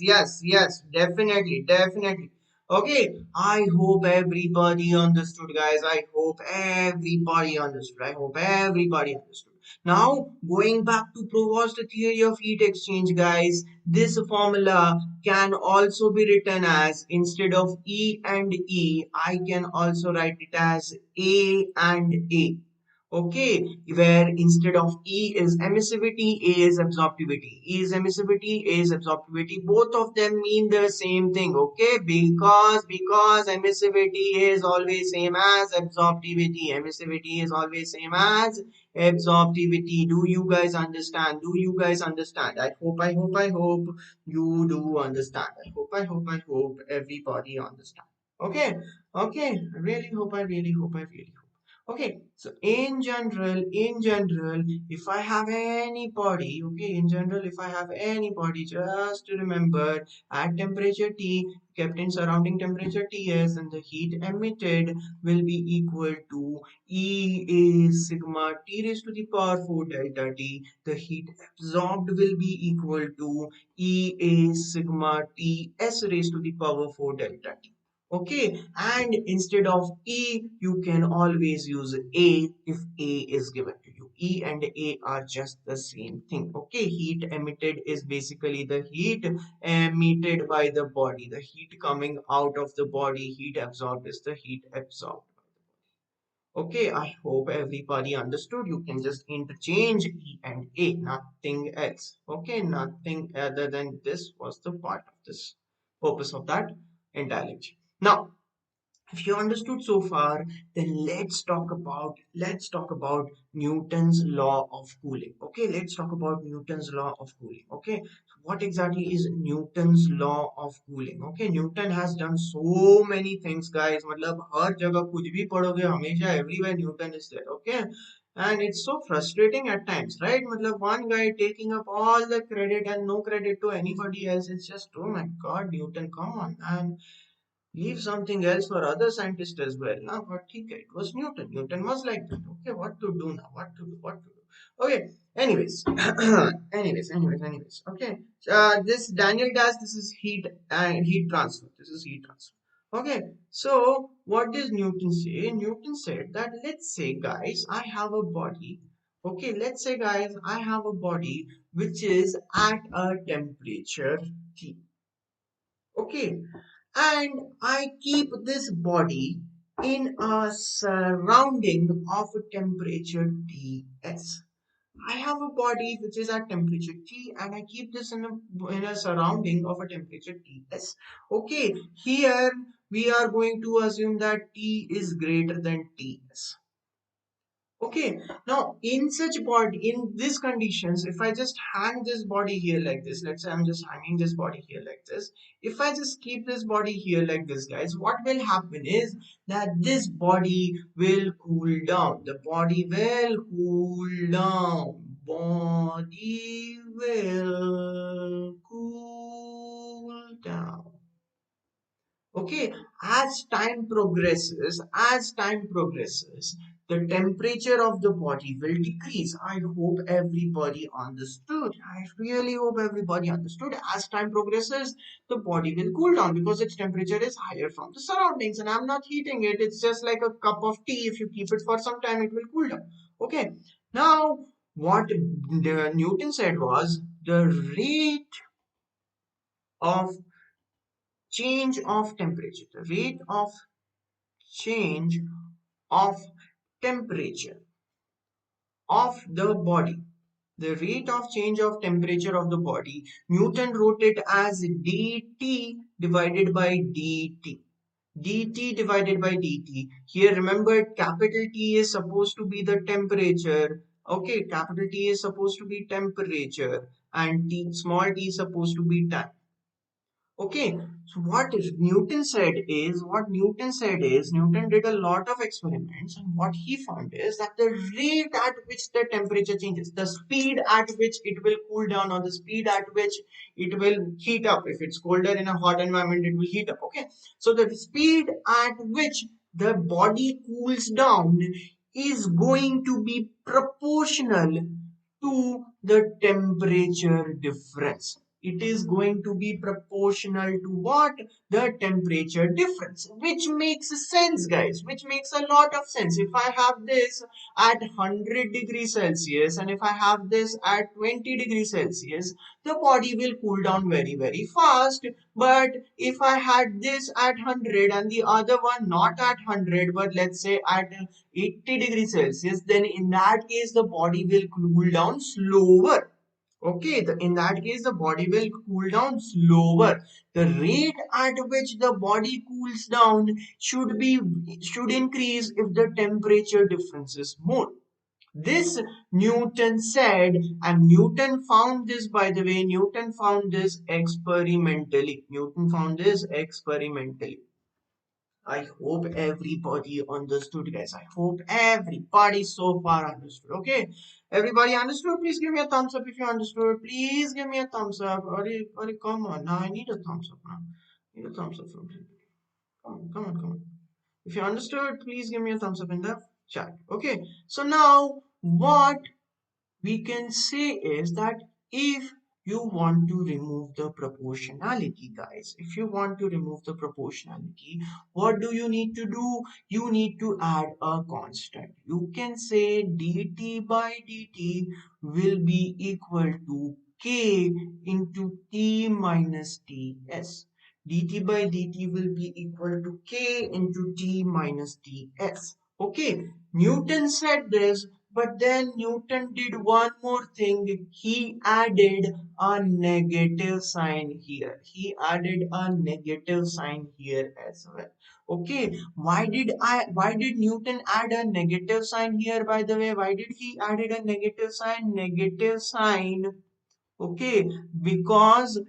definitely, definitely. Okay, I hope everybody understood, guys. I hope everybody understood. I hope everybody understood. Now, going back to Prevost theory of heat exchange, guys, this formula can also be written as, instead of E and E, I can also write it as A and A. Okay, where instead of E is emissivity, A is absorptivity. E is emissivity, A is absorptivity. Both of them mean the same thing. Okay, because emissivity is always same as absorptivity. Emissivity is always same as absorptivity. Do you guys understand? Do you guys understand? I hope you do understand. I hope everybody understand. Okay, okay. I really hope. Okay, so in general, if I have anybody, okay, in general, if I have anybody, just to remember, at temperature T, kept in surrounding temperature Ts, and the heat emitted will be equal to E A sigma T raised to the power 4 delta T. The heat absorbed will be equal to E A sigma T S raised to the power 4 delta T. Okay, and instead of E, you can always use A if A is given to you. E and A are just the same thing. Okay, heat emitted is basically the heat emitted by the body. The heat coming out of the body, heat absorbed is the heat absorbed. Okay, I hope everybody understood. You can just interchange E and A, nothing else. Okay, nothing other than this was the part of this purpose of that entire lecture. Now, if you understood so far, then let's talk about Newton's law of cooling. Okay, let's talk about Newton's law of cooling. Okay, so what exactly is Newton's law of cooling? Okay, Newton has done so many things, guys. मतलब हर जगह कुछ भी पढ़ोगे हमेशा everywhere Newton is there. Okay, And it's so frustrating at times, right? Matlab, one guy taking up all the credit and no credit to anybody else. It's just, oh my God, Newton, come on, and leave something else for other scientists as well. Now, but okay, it was Newton. Newton was like that. Okay, what to do now? What to do? What to do? Okay. Anyways, anyways. Okay. This Daniel does. This is heat and heat transfer. This is heat transfer. Okay. So what does Newton say? Newton said that let's say, guys, I have a body. Okay. Let's say, guys, I have a body which is at a temperature T. Okay, and I keep this body in a surrounding of a temperature Ts. I have a body which is at temperature T and I keep this in a surrounding of a temperature Ts. Okay, here we are going to assume that T is greater than Ts. Okay, now in such body, in these conditions, if I just hang this body here like this, let's say I'm just hanging this body here like this. If I just keep this body here like this, guys, what will happen is that this body will cool down. The body will cool down. Body will cool down. Okay, as time progresses, the temperature of the body will decrease. I hope everybody understood. I really hope everybody understood. As time progresses, the body will cool down because its temperature is higher from the surroundings, and I'm not heating it. It's just like a cup of tea. If you keep it for some time, it will cool down. Okay, now what Newton said was the rate of change of temperature, the rate of change of temperature of the body. The rate of change of temperature of the body, Newton wrote it as dt divided by dt. dt divided by dt. Here remember, capital T is supposed to be the temperature. Okay, capital T is supposed to be temperature and small t is supposed to be time. Okay, so what Newton said is Newton did a lot of experiments, and what he found is that the rate at which the temperature changes, the speed at which it will cool down, or the speed at which it will heat up. If it's colder in a hot environment, it will heat up. Okay, so the speed at which the body cools down is going to be proportional to the temperature difference. It is going to be proportional to what? The temperature difference, which makes sense, guys, which makes a lot of sense. If I have this at 100 degrees Celsius and if I have this at 20 degrees Celsius, the body will cool down very, very fast. But if I had this at 100 and the other one not at 100, but let's say at 80 degrees Celsius, then in that case, the body will cool down slower. Okay, in that case, the body will cool down slower. The rate at which the body cools down should increase if the temperature difference is more. This Newton said, and Newton found this, by the way, Newton found this experimentally. Newton found this experimentally. I hope everybody understood, guys. I hope everybody so far understood. Okay, everybody understood? Please give me a thumbs up if you understood. Please give me a thumbs up. Come on. Now I need a thumbs up now. I need a thumbs up from you. Come on. If you understood, please give me a thumbs up in the chat. Okay, so now what we can say is that if you want to remove the proportionality, guys, if you want to remove the proportionality, what do you need to do? You need to add a constant. You can say dt by dt will be equal to k into t minus ts. dt by dt will be equal to k into t minus ts. Okay, Newton said this, but then Newton did one more thing. He added a negative sign here. He added a negative sign here as well. Okay, why did Newton add a negative sign here, by the way? Why did he added a negative sign? Negative sign. Okay, because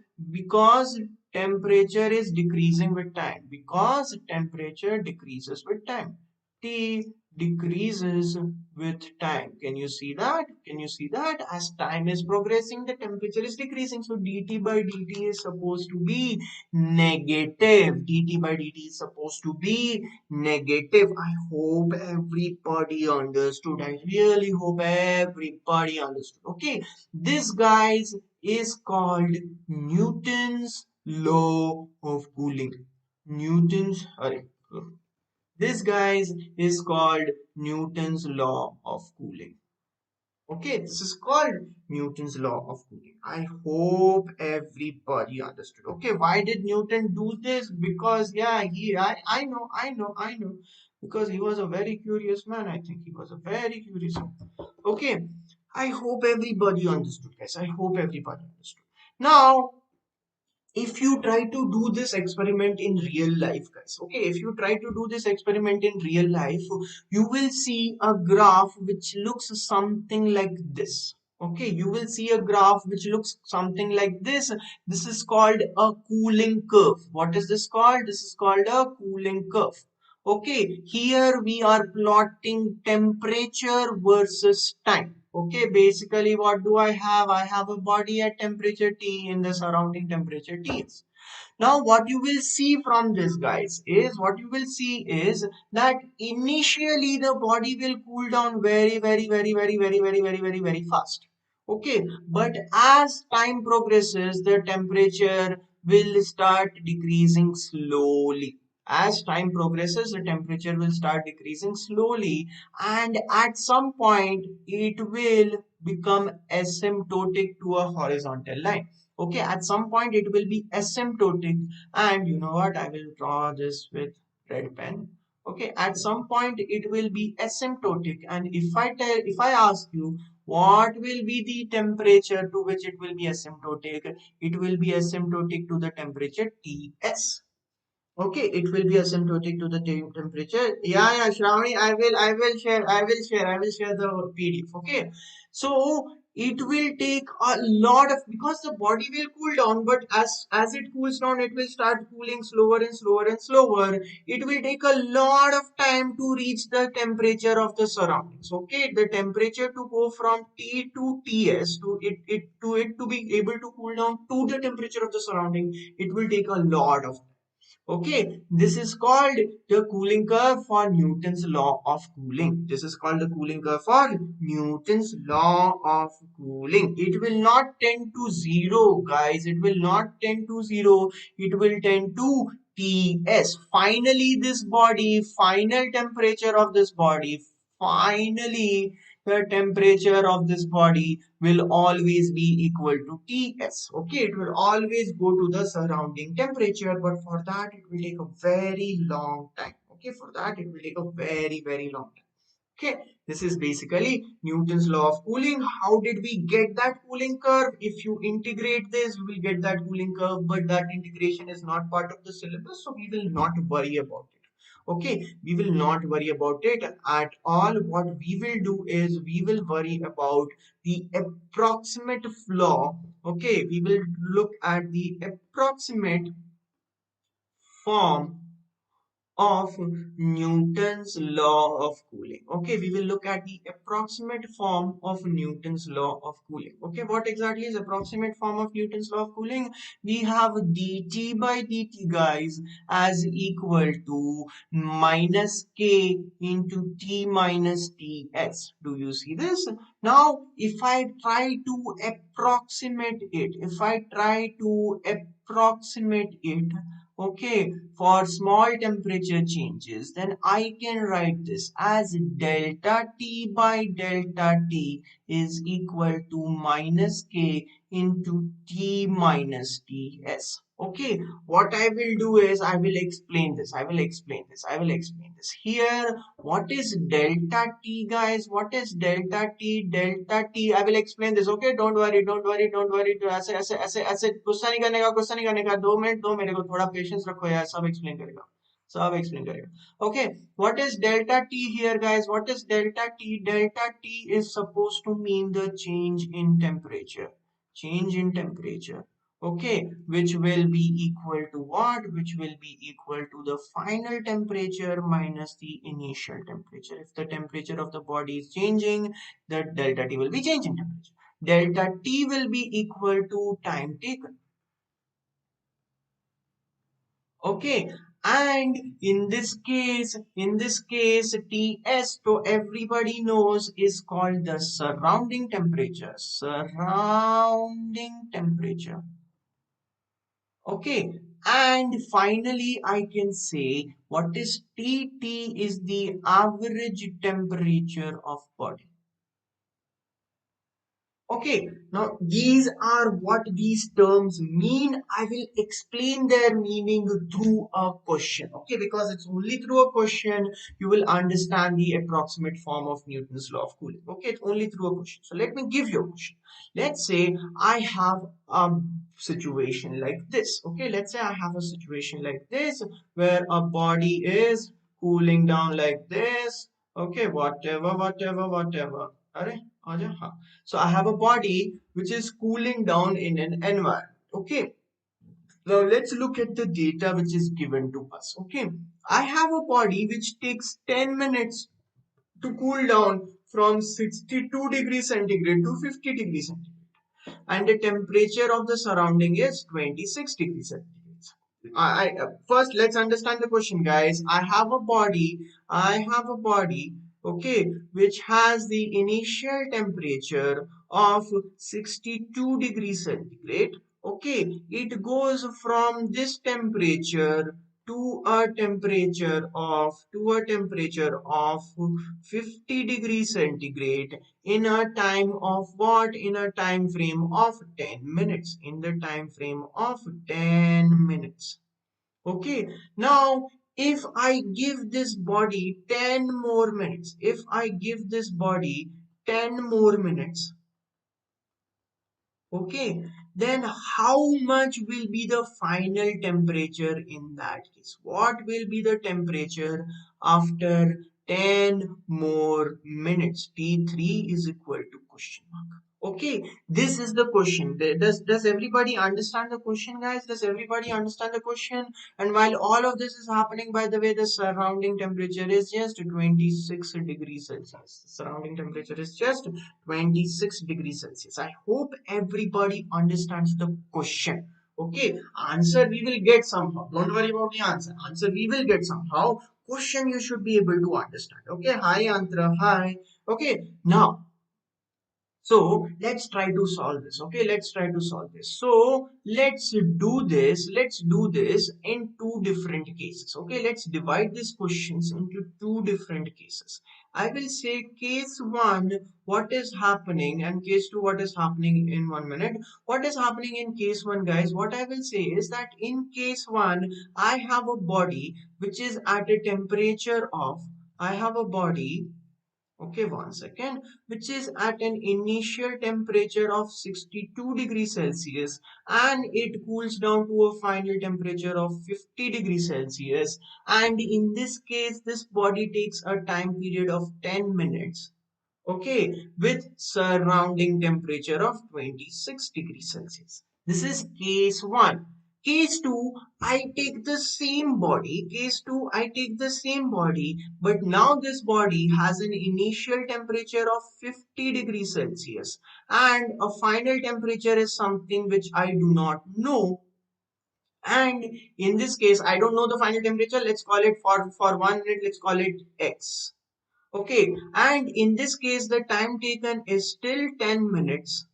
temperature is decreasing with time. Because temperature decreases with time. T decreases with time. Can you see that? Can you see that? As time is progressing, the temperature is decreasing. So dt by dt is supposed to be negative. Dt by dt is supposed to be negative. I hope everybody understood. I really hope everybody understood. Okay, this, guys, is called Newton's law of cooling. Newton's, sorry, this, guys, is called Newton's law of cooling. Okay, this is called Newton's law of cooling. I hope everybody understood. Okay, why did Newton do this? Because yeah, I know. Because he was a very curious man. I think he was a very curious man. Okay, I hope everybody understood, guys. I hope everybody understood. Now, if you try to do this experiment in real life, guys, okay, if you try to do this experiment in real life, you will see a graph which looks something like this. Okay, you will see a graph which looks something like this. This is called a cooling curve. What is this called? This is called a cooling curve. Okay, here we are plotting temperature versus time. Okay, basically what do I have? I have a body at temperature T in the surrounding temperature T. Now, what you will see from this, guys, is what you will see is that initially the body will cool down very fast. Okay, but as time progresses, the temperature will start decreasing slowly. As time progresses, the temperature will start decreasing slowly, and at some point, it will become asymptotic to a horizontal line. Okay, at some point it will be asymptotic, and you know what, I will draw this with red pen. Okay, at some point it will be asymptotic, and if I ask you what will be the temperature to which it will be asymptotic, it will be asymptotic to the temperature Ts. Okay, it will be asymptotic to the temperature. Yeah, Shravani, I will share the PDF. Okay, so it will take a lot of, because the body will cool down, but as it cools down, it will start cooling slower and slower and slower. It will take a lot of time to reach the temperature of the surroundings. Okay, the temperature to go from T to Ts to it to be able to cool down to the temperature of the surrounding, it will take a lot of. Okay, this is called the cooling curve for Newton's law of cooling. This is called the cooling curve for Newton's law of cooling. It will not tend to zero, guys. It will not tend to zero. It will tend to Ts. Finally, this body, final temperature of this body, finally, the temperature of this body will always be equal to Ts. Okay, it will always go to the surrounding temperature, but for that it will take a very long time. Okay, for that it will take a very long time. Okay, this is basically Newton's law of cooling. How did we get that cooling curve? If you integrate this, we will get that cooling curve, but that integration is not part of the syllabus, so we will not worry about it. Okay, we will not worry about it at all. What we will do is we will worry about the approximate flaw. Okay, we will look at the approximate form of Newton's law of cooling. Okay, we will look at the approximate form of Newton's law of cooling. Okay, what exactly is approximate form of Newton's law of cooling? We have dt by dt, guys, as equal to minus k into t minus ts. Do you see this? Now, if I try to approximate it, okay, for small temperature changes, then I can write this as delta T by delta T is equal to minus K into T minus Ts. Okay, what I will do is I will explain this. Here, what is delta T, guys? What is delta T? Delta T, I will explain this. Okay, don't worry. ऐसे ऐसे ऐसे ऐसे गुस्सा नहीं करने का 2 minute दो मेरे को थोड़ा पेशेंस रखो यार सब एक्सप्लेन करेगा okay, what is delta T here, guys? What is delta T? Delta T is supposed to mean the change in temperature. Okay, which will be equal to what? Which will be equal to the final temperature minus the initial temperature. If the temperature of the body is changing, the delta T will be changing temperature. Delta T will be equal to time taken. Okay, and in this case Ts, so everybody knows, is called the surrounding temperature. Surrounding temperature. Okay, and finally I can say what is TT is the average temperature of body. Okay, now these are what these terms mean. I will explain their meaning through a question. Okay, because it's only through a question you will understand the approximate form of Newton's law of cooling. Okay, it's only through a question. So let me give you a question. Let's say I have a situation like this. Okay, let's say I have a situation like this where a body is cooling down like this. Okay, whatever. Arey, aaja, हाँ. So I have a body which is cooling down in an environment. Okay. Now let's look at the data which is given to us. Okay. I have a body which takes 10 minutes to cool down from 62 degrees centigrade to 50 degrees centigrade. And the temperature of the surrounding is 26 degrees centigrade. First let's understand the question, guys. I have a body, okay, which has the initial temperature of 62 degrees centigrade. Okay, it goes from this temperature to a temperature of 50 degrees centigrade in a time of what? In a time frame of 10 minutes. In the time frame of 10 minutes. Okay, now if I give this body 10 more minutes, if I give this body 10 more minutes, okay, then how much will be the final temperature in that case? What will be the temperature after 10 more minutes? T3 is equal to question mark. Okay, this is the question. Does everybody understand the question, guys? Does everybody understand the question? And while all of this is happening, by the way, the surrounding temperature is just 26 degrees Celsius. The surrounding temperature is just 26 degrees Celsius. I hope everybody understands the question. Okay, answer we will get somehow. Don't worry about the answer. Answer we will get somehow. Question you should be able to understand. Okay, hi Antra, hi. Okay, now so let's try to solve this. Okay, let's try to solve this. So let's do this in two different cases. Okay, let's divide these questions into two different cases. I will say case one, what is happening, and case two, what is happening in 1 minute. What is happening in case one, guys? What I will say is that in case one, I have a body which is at a temperature of, I have a body, okay, 1 second, which is at an initial temperature of 62 degrees Celsius and it cools down to a final temperature of 50 degrees Celsius. And in this case, this body takes a time period of 10 minutes, okay, with surrounding temperature of 26 degrees Celsius. This is case 1. Case 2, I take the same body. Case 2, I take the same body, but now this body has an initial temperature of 50 degrees Celsius and a final temperature is something which I do not know. And in this case, I don't know the final temperature. Let's call it for 1 minute, let's call it X. Okay, and in this case, the time taken is still 10 minutes.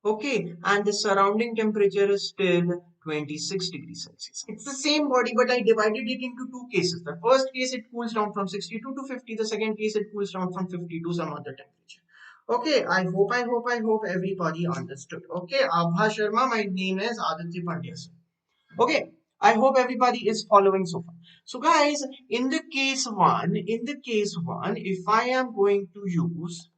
Okay, and the surrounding temperature is still 26 degrees Celsius. It's the same body, but I divided it into two cases. The first case, it cools down from 62 to 50. The second case, it cools down from 50 to some other temperature. Okay, I hope everybody understood. Okay, Abha Sharma, my name is Aditya Pandya. Okay, I hope everybody is following so far. So guys, in the case one, if I am going to use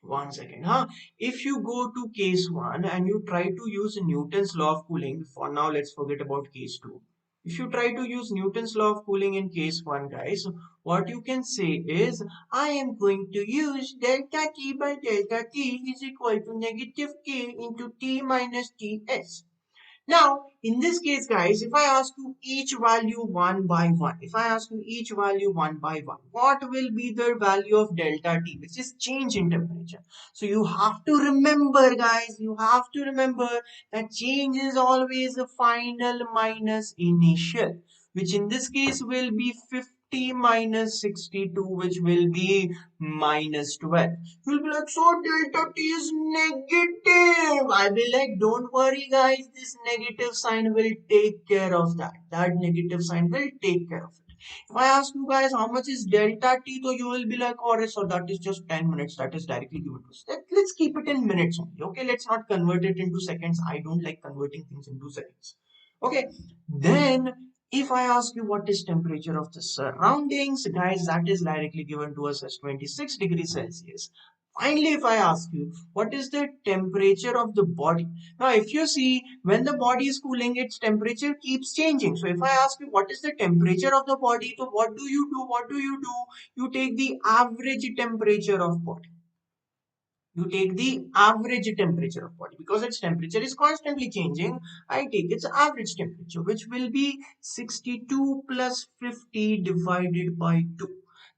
1 second, huh? If you go to case one and you try to use Newton's law of cooling, for now let's forget about case two. If you try to use Newton's law of cooling in case 1, guys, what you can say is, I am going to use delta T by delta T is equal to negative K into T minus Ts. Now, in this case, guys, if I ask you each value one by one, if I ask you each value one by one, what will be the value of delta T, which is change in temperature? So you have to remember, guys, you have to remember that change is always a final minus initial, which in this case will be 50 minus 62, which will be minus 12. You'll be like, so delta T is negative. I'll be like, don't worry, guys. This negative sign will take care of that. That negative sign will take care of it. If I ask you guys how much is delta T, so you will be like, oh, so that is just 10 minutes. That is directly given to us. Let's keep it in minutes only. Okay, let's not convert it into seconds. I don't like converting things into seconds. Okay, then if I ask you what is temperature of the surroundings, guys, that is directly given to us as 26 degrees Celsius. Finally, if I ask you what is the temperature of the body, now if you see when the body is cooling, its temperature keeps changing. So if I ask you what is the temperature of the body, so what do you do? What do you do? You take the average temperature of body. You take the average temperature of body because its temperature is constantly changing. I take its average temperature, which will be 62 plus 50 divided by 2.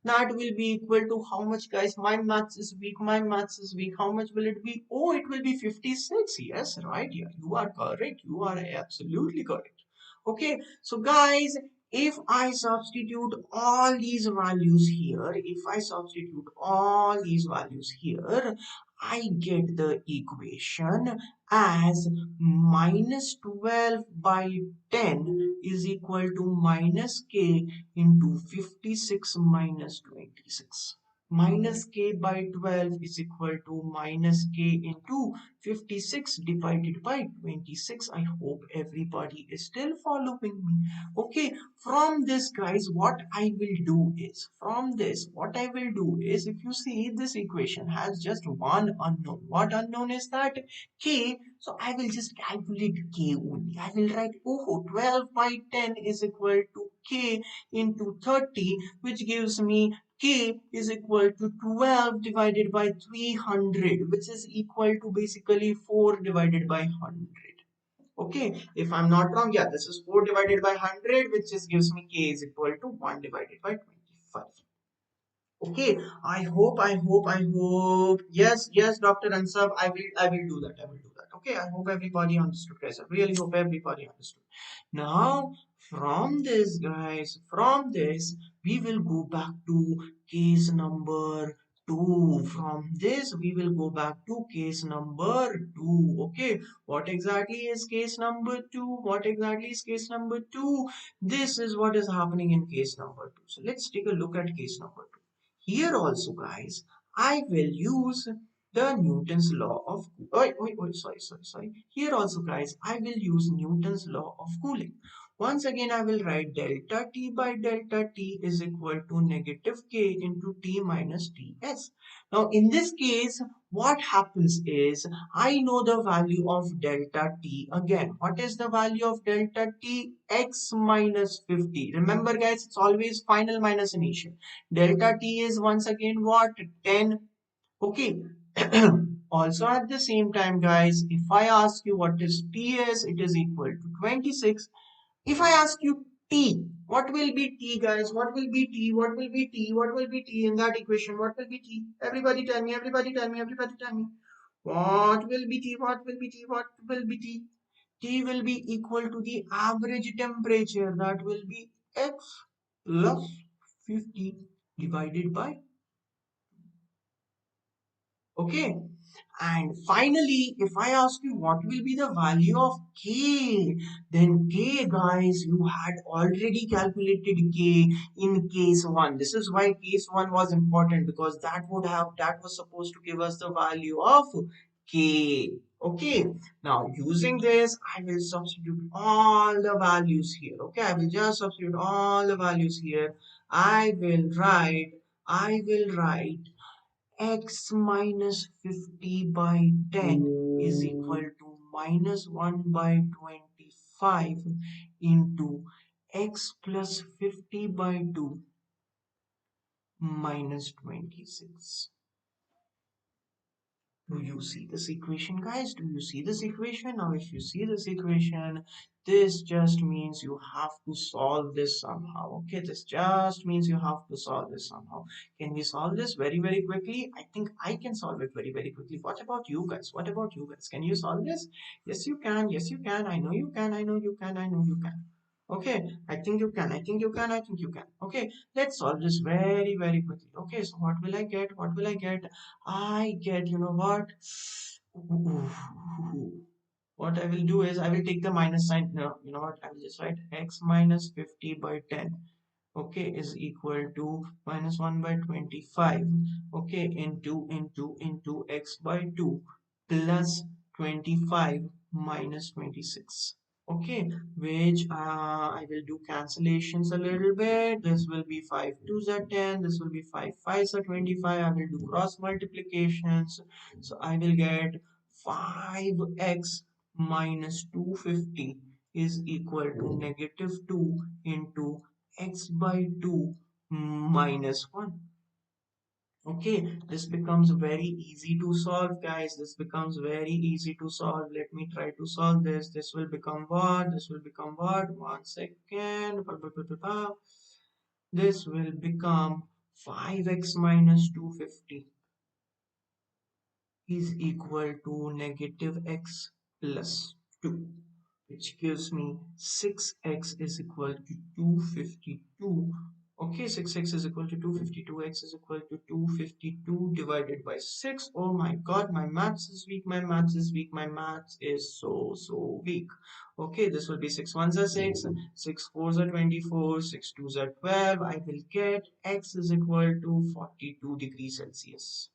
That will be equal to how much, guys? My maths is weak. My maths is weak. How much will it be? Oh, it will be 56. Yes, right here. You are correct. You are absolutely correct. Okay, so guys, if I substitute all these values here, if I substitute all these values here, I get the equation as minus 12 by 10 is equal to minus k into 56 minus 26. Minus k by 12 is equal to minus k into 56 divided by 26. I hope everybody is still following me. Okay, from this, guys, what I will do is, from this, what I will do is, if you see this equation has just one unknown. What unknown is that? K. So I will just calculate K only. I will write, oh, 12 by 10 is equal to K into 30, which gives me K is equal to 12 divided by 300, which is equal to basically 4 divided by 100. Okay, if I'm not wrong, yeah, this is 4 divided by 100, which just gives me K is equal to 1 divided by 25. Okay, I hope. Yes, Dr. Ansab, I will do that. I will do that. Okay, I hope everybody understood, guys. I really hope everybody understood. Now, from this, guys, from this, we will go back to case number 2. From this, we will go back to case number 2. Okay, what exactly is case number 2? What exactly is case number 2? This is what is happening in case number 2. So let's take a look at case number 2. Here also, guys, I will use the Newton's law of sorry. Here also, guys, I will use Newton's law of cooling. Once again, I will write delta T by delta T is equal to negative K into T minus Ts. Now, in this case, what happens is I know the value of delta T again. What is the value of delta T? X minus 50. Remember, guys, it's always final minus initial. Delta T is once again what? 10. Okay. Also at the same time, guys, if I ask you what is Ts, it is equal to 26. If I ask you T, what will be T, guys? What will be T? What will be T? What will be T in that equation? What will be T? Everybody tell me, everybody tell me, everybody tell me. What will be T? What will be T? What will be T? T will be equal to the average temperature. That will be X plus 50 divided by, okay. And finally, if I ask you what will be the value of K, then K, guys, you had already calculated K in case 1. This is why case 1 was important, because that was supposed to give us the value of K. Okay, now using this, I will substitute all the values here. Okay, I will just substitute all the values here. I will write x minus 50 by 10 is equal to minus 1 by 25 into x plus 50 by 2 minus 26. Do you see this equation, guys? Do you see this equation? Now, if you see this equation, this just means you have to solve this somehow. Okay, this just means you have to solve this somehow. Can we solve this very, very quickly? I think I can solve it very, very quickly. What about you guys? What about you guys? Can you solve this? Yes, you can. Yes, you can. I know you can. I know you can. I know you can. Okay, I think you can. I think you can. I think you can. Okay, let's solve this very, very quickly. Okay, so what will I get? What will I get? I get, you know what? What I will do is I will take the minus sign. No, you know what? I will just write x minus 50 by 10. Okay, is equal to minus 1 by 25. Okay, into x by 2 plus 25 minus 26. Okay, which I will do cancellations a little bit. This will be 5 2s are 10, this will be 5 5s are 25. I will do cross multiplications, so I will get 5x minus 250 is equal to negative 2 into x by 2 minus 1. Okay, this becomes very easy to solve, guys. This becomes very easy to solve. Let me try to solve this. This will become what? This will become what? 1 second. This will become 5x minus 250 is equal to negative x plus 2, which gives me 6x is equal to 252. Okay, 6x is equal to 252, x is equal to 252 divided by 6. Oh my god, my maths is weak, my maths is weak, my maths is so weak. Okay, this will be 6 ones are 6, 6 fours are 24, 6 twos are 12. I will get x is equal to 42 degrees Celsius.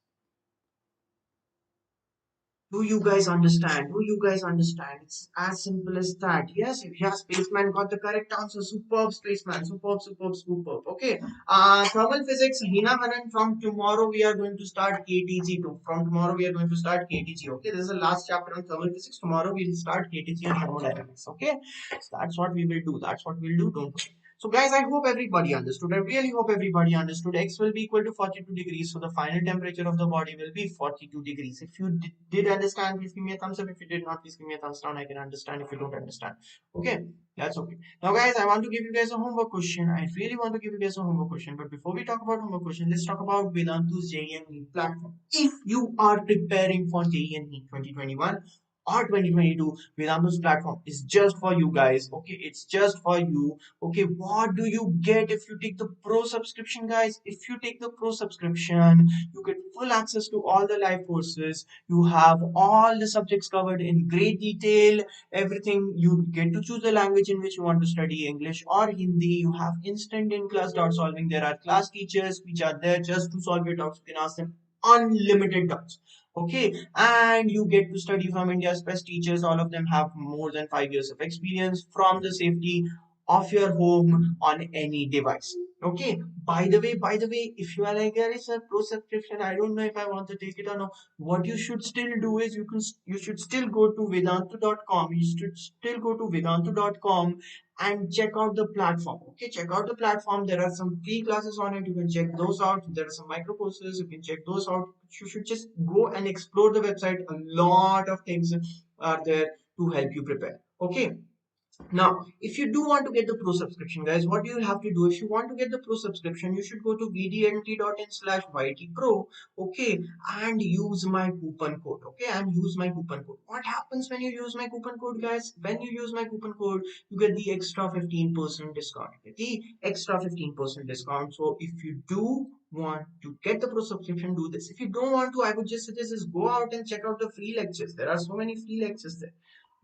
Do you guys understand? Do you guys understand? It's as simple as that. Yes, if yes, spaceman got the correct answer. Superb, spaceman. Superb, superb, superb. Okay. Thermal physics, Hina Hanan. From tomorrow we are going to start KTG too. From tomorrow we are going to start KTG. Okay, this is the last chapter on thermal physics. Tomorrow we will start KTG and thermodynamics. Okay, so that's what we will do. That's what we'll do. Don't worry. So guys, I hope everybody understood. I really hope everybody understood. X will be equal to 42 degrees. So the final temperature of the body will be 42 degrees. If you did understand, please give me a thumbs up. If you did not, please give me a thumbs down. I can understand if you don't understand. Okay, that's okay. Now guys, I want to give you guys a homework question. I really want to give you guys a homework question. But before we talk about homework question, let's talk about Vedantu's JEE and NEET platform. If you are preparing for JEE and NEET 2021, or 2022, Vedantu's platform is just for you guys. Okay, it's just for you. Okay, what do you get if you take the pro subscription, guys? If you take the pro subscription, you get full access to all the live courses. You have all the subjects covered in great detail. Everything, you get to choose the language in which you want to study, English or Hindi. You have instant in-class doubt solving. There are class teachers which are there just to solve your doubts. You can ask them unlimited doubts. Okay, and you get to study from India's best teachers. All of them have more than 5 years of experience from the safety of your home on any device. Okay, by the way, if you are like, there is a pro subscription, I don't know if I want to take it or not. What you should still do is you should still go to vedantu.com. You should still go to vedantu.com and check out the platform. Okay, check out the platform. There are some free classes on it. You can check those out. There are some micro courses. You can check those out. You should just go and explore the website. A lot of things are there to help you prepare. Okay, now, if you do want to get the pro subscription, guys, what you will have to do, if you want to get the pro subscription, you should go to vdnt.in/ytpro, okay, and use my coupon code, okay, and use my coupon code. What happens when you use my coupon code, guys? When you use my coupon code, you get the extra 15% discount. You get the extra 15% discount. So, if you do want to get the pro subscription, do this. If you don't want to, I would just suggest is go out and check out the free lectures. There are so many free lectures there.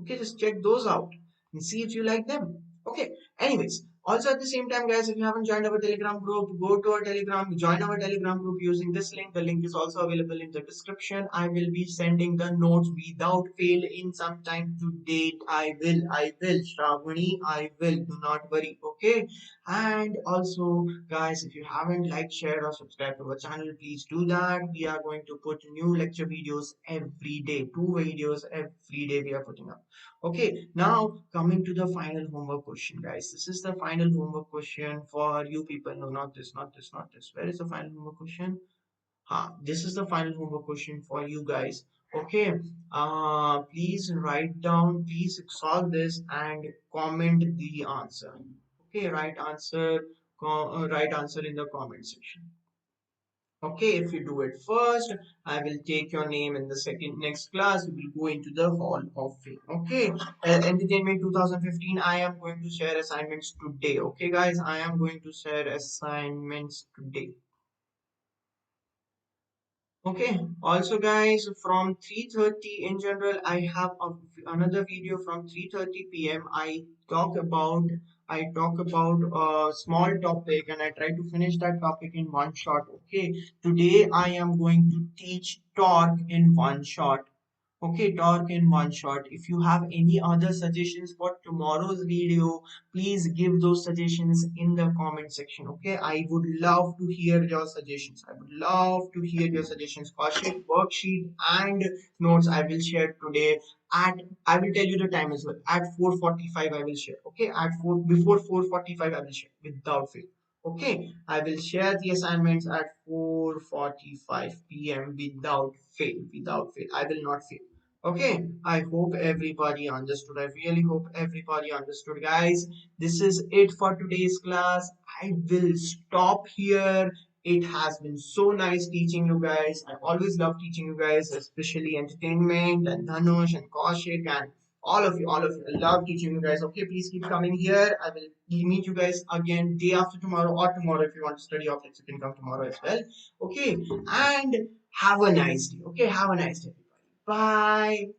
Okay, just check those out and see if you like them. Okay, anyways, also at the same time, guys, if you haven't joined our Telegram group, go to our Telegram, join our Telegram group using this link. The link is also available in the description. I will be sending the notes without fail in some time to date. I will, Shravani, I will, do not worry. Okay, and also, guys, if you haven't liked, shared, or subscribed to our channel, please do that. We are going to put new lecture videos every day, 2 videos every day we are putting up. Okay, now coming to the final homework question, guys. This is the final final homework question for you people. No, not this, not this, not this. Where is the final homework question? This is the final homework question for you guys. Okay. Please write down, please solve this and comment the answer. Okay, right answer in the comment section. Okay, if you do it first, I will take your name in the second next class. We will go into the Hall of Fame. Okay, Entertainment 2015. I am going to share assignments today. Okay, guys, I am going to share assignments today. Okay, also guys, from 3:30 in general, I have another video from 3:30 p.m. I talk about a small topic and I try to finish that topic in one shot. Okay, today I am going to teach torque in one shot. Okay, talk in one shot. If you have any other suggestions for tomorrow's video, please give those suggestions in the comment section. Okay, I would love to hear your suggestions. I would love to hear your suggestions. Caution, worksheet, and notes I will share today. I will tell you the time as well. At 4:45, I will share. Okay, before 4:45, I will share without fail. Okay, I will share the assignments at 4:45 p.m. without fail. Without fail, I will not fail. Okay, I hope everybody understood. I really hope everybody understood, guys. This is it for today's class. I will stop here. It has been so nice teaching you guys. I always love teaching you guys, especially entertainment and Dhanush and Kaushik and all of you, all of you. I love teaching you guys. Okay, please keep coming here. I will meet you guys again day after tomorrow or tomorrow if you want to study optics. You can come tomorrow as well. Okay, and have a nice day. Okay, have a nice day. Bye.